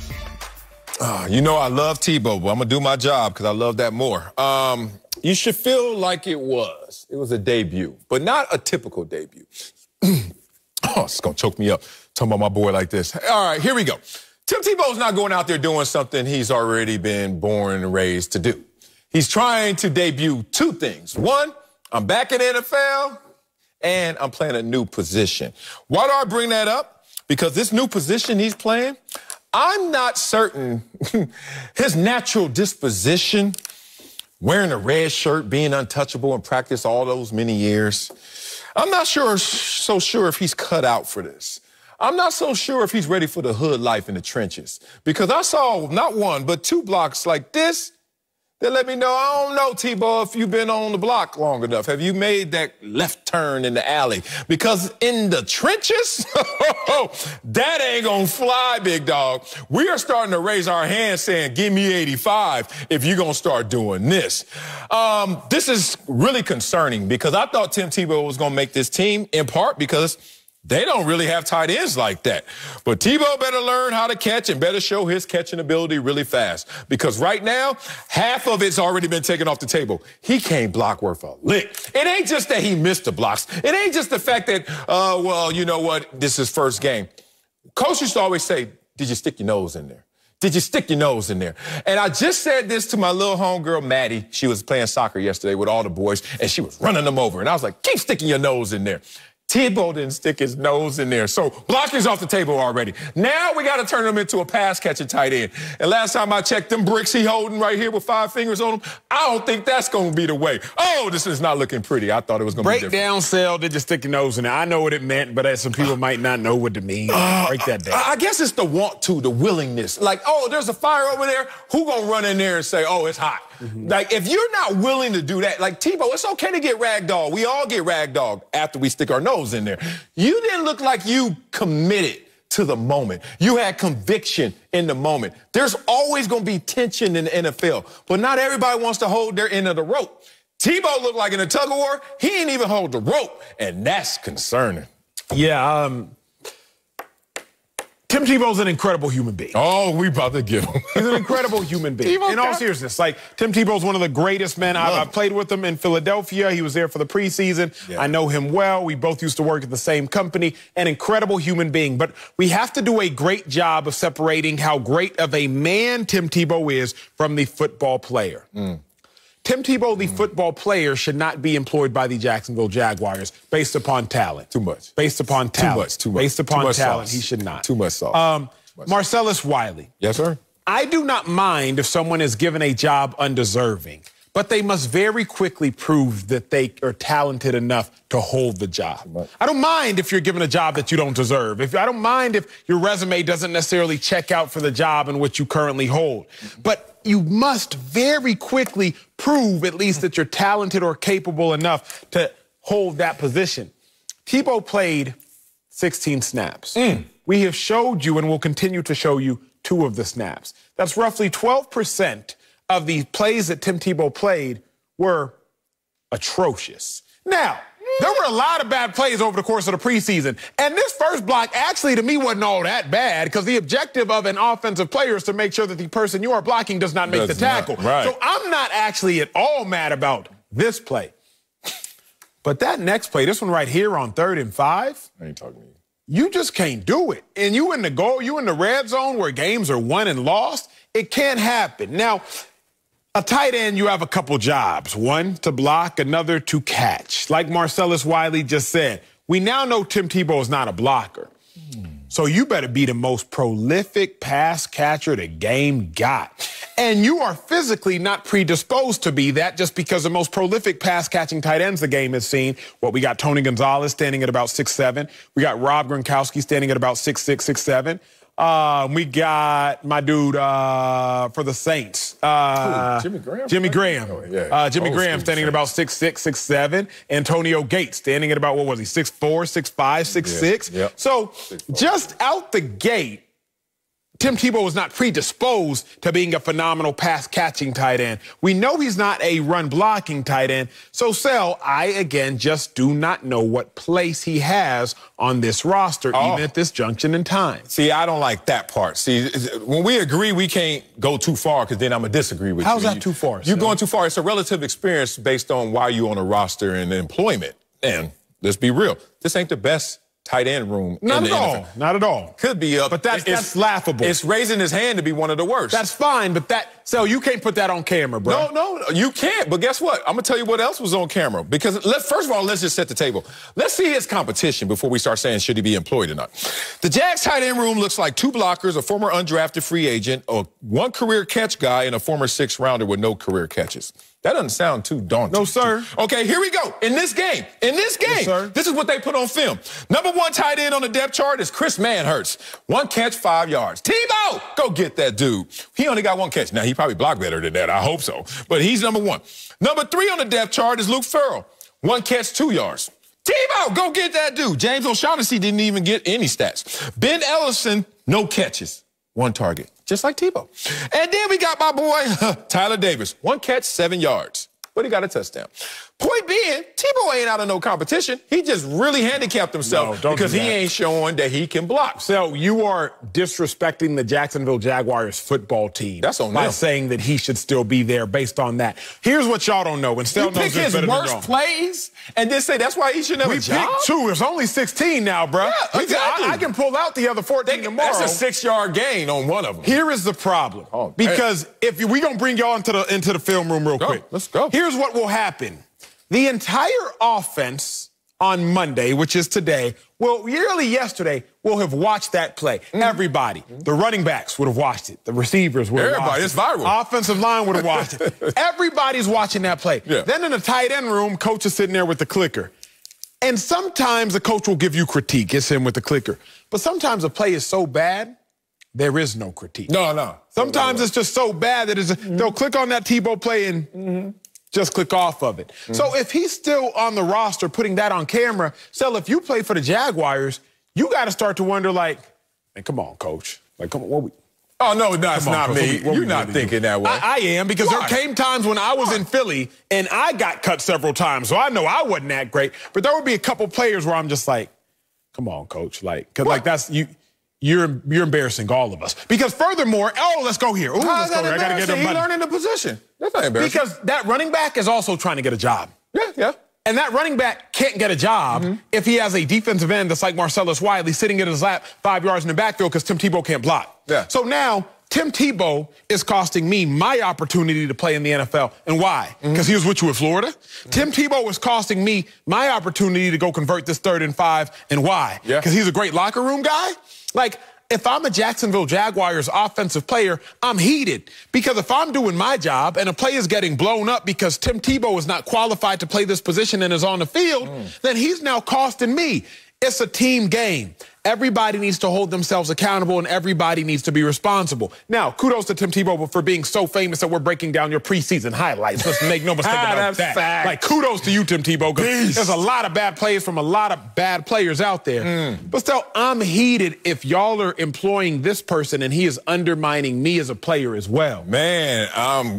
You know I love Tebow, but I'm going to do my job because I love that more. You should feel like it was. It was a debut, but not a typical debut. Oh, it's going to choke me up talking about my boy like this. All right, here we go. Tim Tebow's not going out there doing something he's already been born and raised to do. He's trying to debut two things. One, I'm back in the NFL, and I'm playing a new position. Why do I bring that up? Because this new position he's playing, I'm not certain his natural disposition, wearing a red shirt, being untouchable in practice all those many years, I'm not so sure if he's cut out for this. I'm not so sure if he's ready for the hood life in the trenches. Because I saw not one, but two blocks like this that let me know, I don't know, Tebow, if you've been on the block long enough. Have you made that left turn in the alley? Because in the trenches, that ain't gonna fly, big dog. We are starting to raise our hands saying, give me 85 if you're gonna start doing this. This is really concerning because I thought Tim Tebow was gonna make this team in part because they don't really have tight ends like that. But Tebow better learn how to catch and better show his catching ability really fast. Because right now, half of it's already been taken off the table. He can't block worth a lick. It ain't just that he missed the blocks. It ain't just the fact that, well, you know what, this is first game. Coach used to always say, did you stick your nose in there? Did you stick your nose in there? And I just said this to my little homegirl, Maddie. She was playing soccer yesterday with all the boys, and she was running them over. And I was like, keep sticking your nose in there. Tebow didn't stick his nose in there. So blocking's off the table already. Now we got to turn him into a pass-catching tight end. And last time I checked, them bricks he holding right here with 5 fingers on them, I don't think that's going to be the way. Oh, this is not looking pretty. I thought it was going to be different. Break down, Sell, did you stick your nose in there? I know what it meant, but some people might not know what it means. Break that down. I guess it's the want to, the willingness. Like, oh, there's a fire over there. Who going to run in there and say, oh, it's hot? Like, if you're not willing to do that, like Tebow, it's okay to get ragdolled. We all get ragdolled after we stick our nose in there. You didn't look like you committed to the moment. You had conviction in the moment. There's always going to be tension in the NFL, but not everybody wants to hold their end of the rope. Tebow looked like in a tug of war, he didn't even hold the rope, and that's concerning. Yeah, Tim Tebow's an incredible human being. Oh, we about to get him. He's an incredible human being. In all seriousness, like, Tim Tebow's one of the greatest men. I've played with him in Philadelphia. He was there for the preseason. Yeah. I know him well. We both used to work at the same company. An incredible human being. But we have to do a great job of separating how great of a man Tim Tebow is from the football player. Tim Tebow, the football player, should not be employed by the Jacksonville Jaguars based upon talent. Too much. Based upon talent. Too much. Based upon talent, sauce. he should not. Too much sauce. Marcellus Wiley. Yes, sir? I do not mind if someone is given a job undeserving, but they must very quickly prove that they are talented enough to hold the job. I don't mind if you're given a job that you don't deserve. I don't mind if your resume doesn't necessarily check out for the job in which you currently hold. But you must very quickly prove at least that you're talented or capable enough to hold that position. Tebow played 16 snaps. We have showed you and will continue to show you 2 of the snaps. That's roughly 12% of the plays that Tim Tebow played were atrocious. Now, there were a lot of bad plays over the course of the preseason. And this first block actually, to me, wasn't all that bad because the objective of an offensive player is to make sure that the person you are blocking does not make the tackle. Right. So I'm not actually at all mad about this play. But that next play, this one right here on 3rd and 5, I ain't talking to you. You just can't do it. And you in the goal, you in the red zone where games are won and lost, it can't happen. Now, a tight end, you have a couple jobs. One, to block, another to catch. Like Marcellus Wiley just said, we now know Tim Tebow is not a blocker. So you better be the most prolific pass catcher the game got. And you are physically not predisposed to be that just because the most prolific pass-catching tight ends the game has seen. Well, we got Tony Gonzalez standing at about 6'7". We got Rob Gronkowski standing at about 6'6", 6'7". We got my dude for the Saints, Jimmy Graham? Jimmy Graham. Oh, yeah. Jimmy Graham standing at about 6'6", 6'7". Antonio Gates standing at about, what was he, 6'4", 6'5", 6'6". Yeah. So just out the gate, Tim Tebow was not predisposed to being a phenomenal pass-catching tight end. We know he's not a run-blocking tight end. So, Sel, I, again, just do not know what place he has on this roster, even at this junction in time. See, I don't like that part. See, when we agree, we can't go too far because then I'm going to disagree with you. How's that too far, You're Sel? going too far. It's a relative experience based on why you're on a roster and employment. And let's be real. This ain't the best tight end room. Not in at the all. NFL. Not at all. Could be up. But that's laughable. It's raising his hand to be one of the worst. That's fine, but so you can't put that on camera, bro. No, you can't. But guess what? I'm going to tell you what else was on camera. Because first of all, let's just set the table. Let's see his competition before we start saying should he be employed or not. The Jags tight end room looks like 2 blockers, a former undrafted free agent, or 1 career catch guy, and a former 6th-rounder with no career catches. That doesn't sound too daunting. No, sir. Okay, here we go. In this game, yes, sir. This is what they put on film. Number 1 tight end on the depth chart is Chris Manhurst. 1 catch, 5 yards. Tebow, go get that dude. He only got 1 catch. Now, he probably blocked better than that. I hope so. But he's number 1. Number 3 on the depth chart is Luke Farrell. 1 catch, 2 yards. Tebow, go get that dude. James O'Shaughnessy didn't even get any stats. Ben Ellison, no catches. 1 target, just like Tebow. And then we got my boy, Tyler Davis. 1 catch, 7 yards. But he got a touchdown. Point being, Tebow ain't out of no competition. He just really handicapped himself because he ain't showing that he can block. So you are disrespecting the Jacksonville Jaguars football team. That's on by them. saying that he should still be there based on that. Here's what y'all don't know. And You pick his worst plays and then say that's why he shouldn't have a job? We picked 2. It's only 16 now, bro. Yeah, exactly. I can pull out the other 14 tomorrow. That's a 6-yard gain on one of them. Here is the problem. Because if we're going to bring y'all into the film room real quick. Let's go. Here's what will happen. The entire offense on Monday, which is today, really yesterday, will have watched that play. Everybody. The running backs would have watched it. The receivers would have watched it. It's viral. Offensive line would have watched it. Everybody's watching that play. Yeah. Then in the tight end room, coach is sitting there with the clicker. And sometimes the coach will give you critique. It's him with the clicker. But sometimes a play is so bad, there is no critique. No. Sometimes it's just so bad that they'll click on that Tebow play and just click off of it. So if he's still on the roster, putting that on camera, if you play for the Jaguars, you got to start to wonder, like, man, come on, coach. Like, come on, what we... Oh, no, that's not me. You're not thinking that way. I am, because there came times when I was in Philly and I got cut several times, so I know I wasn't that great. But there would be a couple players where I'm just like, come on, coach. Like, because like that's you. You're embarrassing all of us. Because furthermore, let's go here. Ooh, let's go here. I got to get him. He's learning the position. That's not embarrassing. Because that running back is also trying to get a job. Yeah. And that running back can't get a job if he has a defensive end that's like Marcellus Wiley sitting in his lap 5 yards in the backfield because Tim Tebow can't block. Yeah. So now Tim Tebow is costing me my opportunity to play in the NFL. And why? Because he was with you in Florida. Tim Tebow is costing me my opportunity to go convert this 3rd and 5. And why? Because he's a great locker room guy. Like, if I'm a Jacksonville Jaguars offensive player, I'm heated. Because if I'm doing my job and a play is getting blown up because Tim Tebow is not qualified to play this position and is on the field, then he's now costing me. It's a team game. Everybody needs to hold themselves accountable and everybody needs to be responsible. Now, kudos to Tim Tebow for being so famous that we're breaking down your preseason highlights. Let's make no mistake about that. Fact. Like, kudos to you, Tim Tebow, because there's a lot of bad plays from a lot of bad players out there. But still, I'm heated if y'all are employing this person and he is undermining me as a player as well. Man,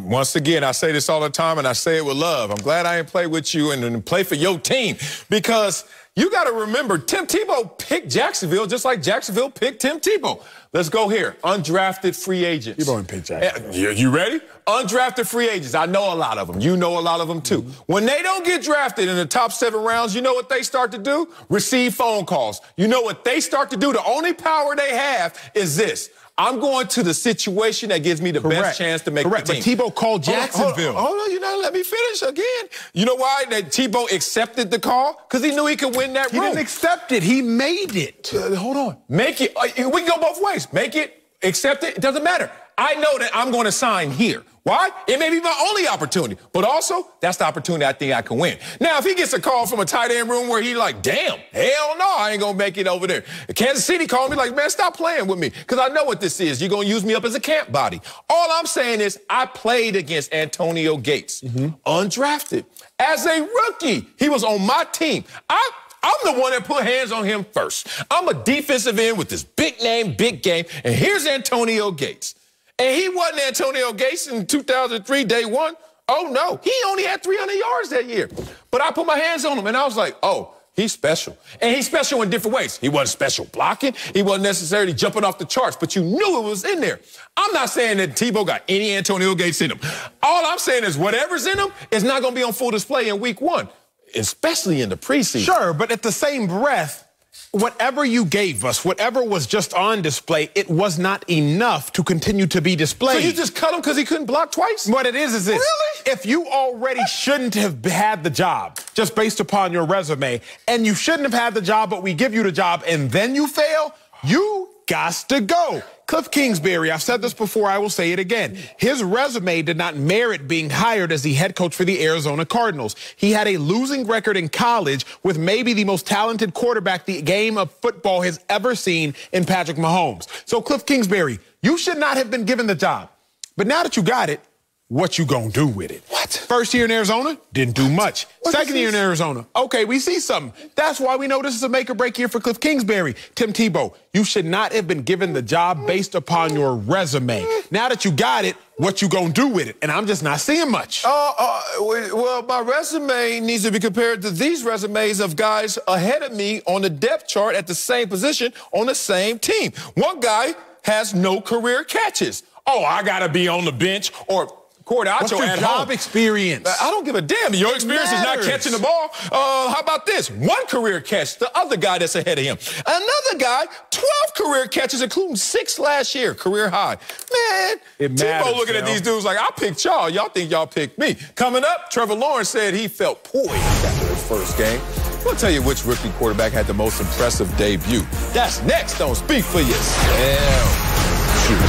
once again, I say this all the time and I say it with love. I'm glad I didn't play with you and play for your team because you got to remember, Tim Tebow picked Jacksonville just like Jacksonville picked Tim Tebow. Let's go here. Undrafted free agents. Tebow and pick Jacksonville. You ready? Undrafted free agents. I know a lot of them. You know a lot of them, too. When they don't get drafted in the top 7 rounds, you know what they start to do? Receive phone calls. You know what they start to do? The only power they have is this. I'm going to the situation that gives me the best chance to make the team. But Tebow called Jacksonville. Hold on, you know, let me finish again. You know why that Tebow accepted the call? Because he knew he could win that room. He didn't accept it. He made it. Hold on. Make it. We can go both ways. Make it, accept it. It doesn't matter. I know that I'm going to sign here. Why? It may be my only opportunity, but also that's the opportunity I think I can win. Now, if he gets a call from a tight end room where he like, damn, hell no, I ain't gonna make it over there. Kansas City called me like, man, stop playing with me, because I know what this is. You're gonna use me up as a camp body. All I'm saying is I played against Antonio Gates, undrafted, as a rookie. He was on my team. I'm the one that put hands on him first. I'm a defensive end with this big name, big game, and here's Antonio Gates. And he wasn't Antonio Gates in 2003, day one. Oh, no. He only had 300 yards that year. But I put my hands on him, and I was like, oh, he's special. And he's special in different ways. He wasn't special blocking. He wasn't necessarily jumping off the charts, but you knew it was in there. I'm not saying that Tebow got any Antonio Gates in him. All I'm saying is whatever's in him is not going to be on full display in week one, especially in the preseason. Sure, but at the same breath, whatever you gave us, whatever was just on display, it was not enough to continue to be displayed. So you just cut him because he couldn't block twice? What it is this. Really? If you already shouldn't have had the job just based upon your resume, and you shouldn't have had the job, but we give you the job, and then you fail, you got to go. Cliff Kingsbury, I've said this before, I will say it again. His resume did not merit being hired as the head coach for the Arizona Cardinals. He had a losing record in college with maybe the most talented quarterback the game of football has ever seen in Patrick Mahomes. So, Cliff Kingsbury, you should not have been given the job. But now that you got it, what you gonna do with it? What? First year in Arizona, didn't do much. Second year in Arizona, okay, we see something. That's why we know this is a make or break year for Cliff Kingsbury. Tim Tebow, you should not have been given the job based upon your resume. Now that you got it, what you gonna do with it? And I'm just not seeing much. Well, my resume needs to be compared to these resumes of guys ahead of me on the depth chart at the same position on the same team. One guy has no career catches. Oh, I gotta be on the bench or What's your at job home. experience? I don't give a damn. Your experience is not catching the ball. How about this? One career catch, the other guy that's ahead of him. Another guy, 12 career catches, including 6 last year, career high. Man, Tebow looking at these dudes like, I picked y'all. Y'all think y'all picked me. Coming up, Trevor Lawrence said he felt poised after his first game. We'll tell you which rookie quarterback had the most impressive debut. That's next. Don't speak for yourself. Shoot.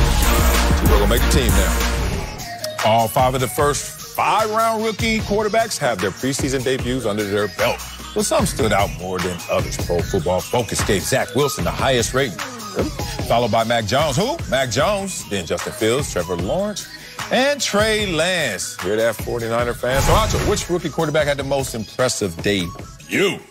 Tebow gonna make the team now. All 5 of the first 5-round rookie quarterbacks have their preseason debuts under their belt. But some stood out more than others. Pro Football Focus gave Zach Wilson the highest rating. Followed by Mac Jones. Who? Mac Jones. Then Justin Fields, Trevor Lawrence, and Trey Lance. Hear that, 49er fans? So, Ancho, which rookie quarterback had the most impressive debut?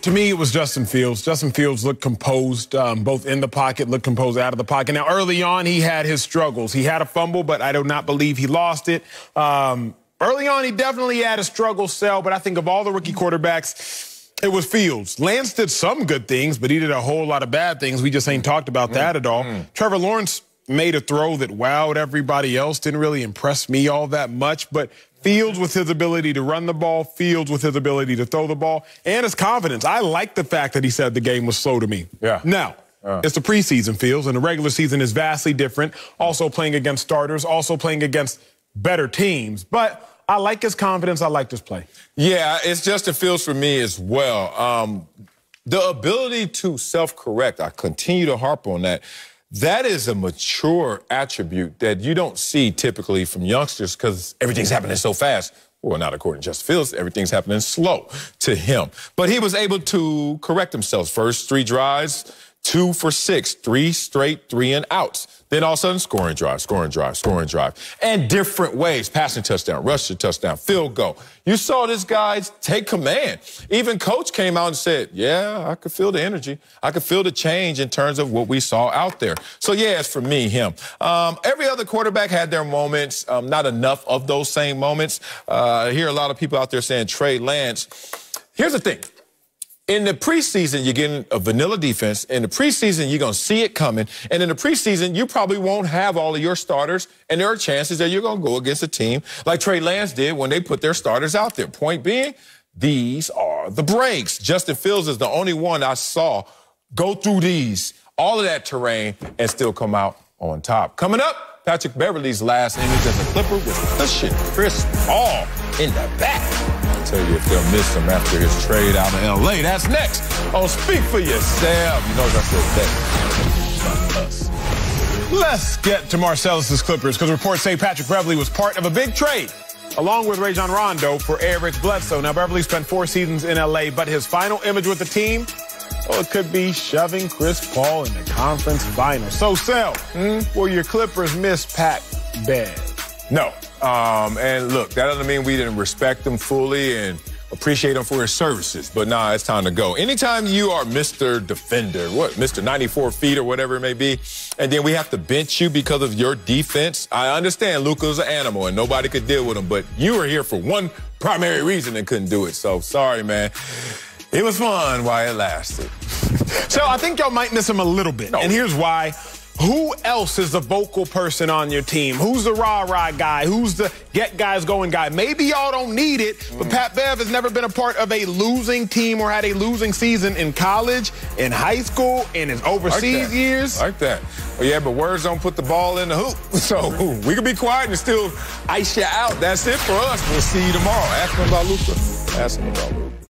To me, it was Justin Fields. Justin Fields looked composed, both in the pocket, looked composed out of the pocket. Now, early on, he had his struggles. He had a fumble, but I do not believe he lost it. Early on, he definitely had a struggle cell, but I think of all the rookie quarterbacks, it was Fields. Lance did some good things, but he did a whole lot of bad things. We just ain't talked about that at all. Trevor Lawrence made a throw that wowed everybody else, didn't really impress me all that much, but Fields with his ability to run the ball, Fields with his ability to throw the ball, and his confidence. I like the fact that he said the game was slow to me. Yeah. Now, it's the preseason, Fields, and the regular season is vastly different. Also playing against starters, also playing against better teams. But I like his confidence. I like his play. Yeah, it's Justin Fields for me as well. The ability to self-correct, I continue to harp on that. That is a mature attribute that you don't see typically from youngsters because everything's happening so fast. Well, not according to Justin Fields. Everything's happening slow to him. But he was able to correct himself. First 3 drives, 2 for 6, 3 straight 3-and-outs. Then all of a sudden, scoring drive, scoring drive, scoring drive. And different ways, passing touchdown, rushing touchdown, field goal. You saw this guy take command. Even coach came out and said, yeah, I could feel the energy. I could feel the change in terms of what we saw out there. So, yeah, it's for me, him. Every other quarterback had their moments, not enough of those same moments. I hear a lot of people out there saying Trey Lance. Here's the thing. In the preseason, you're getting a vanilla defense. In the preseason, you're going to see it coming. And in the preseason, you probably won't have all of your starters. And there are chances that you're going to go against a team like Trey Lance did when they put their starters out there. Point being, these are the breaks. Justin Fields is the only one I saw go through all of that terrain, and still come out on top. Coming up, Patrick Beverley's last image as a Clipper was pushing Chris Paul in the back. Tell you if they'll miss him after his trade out of L.A. That's next on Speak for Yourself. You know what I said that. It's not us. Let's get to Marcellus's Clippers, because reports say Patrick Beverley was part of a big trade, along with Rajon Rondo, for Eric Bledsoe. Now, Beverley spent 4 seasons in L.A., but his final image with the team, well, it could be shoving Chris Paul in the conference finals. So, Sel, will your Clippers miss Pat Bev? No. And look, that doesn't mean we didn't respect him fully and appreciate him for his services. But nah, it's time to go. Anytime you are Mr. Defender, Mr. 94 feet or whatever it may be, and then we have to bench you because of your defense, I understand Luka's an animal and nobody could deal with him, but you were here for one primary reason and couldn't do it. So sorry, man. It was fun while it lasted. So I think y'all might miss him a little bit. No. And here's why. Who else is the vocal person on your team? Who's the rah-rah guy? Who's the get guys going guy? Maybe y'all don't need it, but Pat Bev has never been a part of a losing team or had a losing season in college, in high school, in his overseas years. Like that. Well, yeah, but words don't put the ball in the hoop. So we can be quiet and still ice you out. That's it for us. We'll see you tomorrow. Ask him about Luka. Ask him about Luka.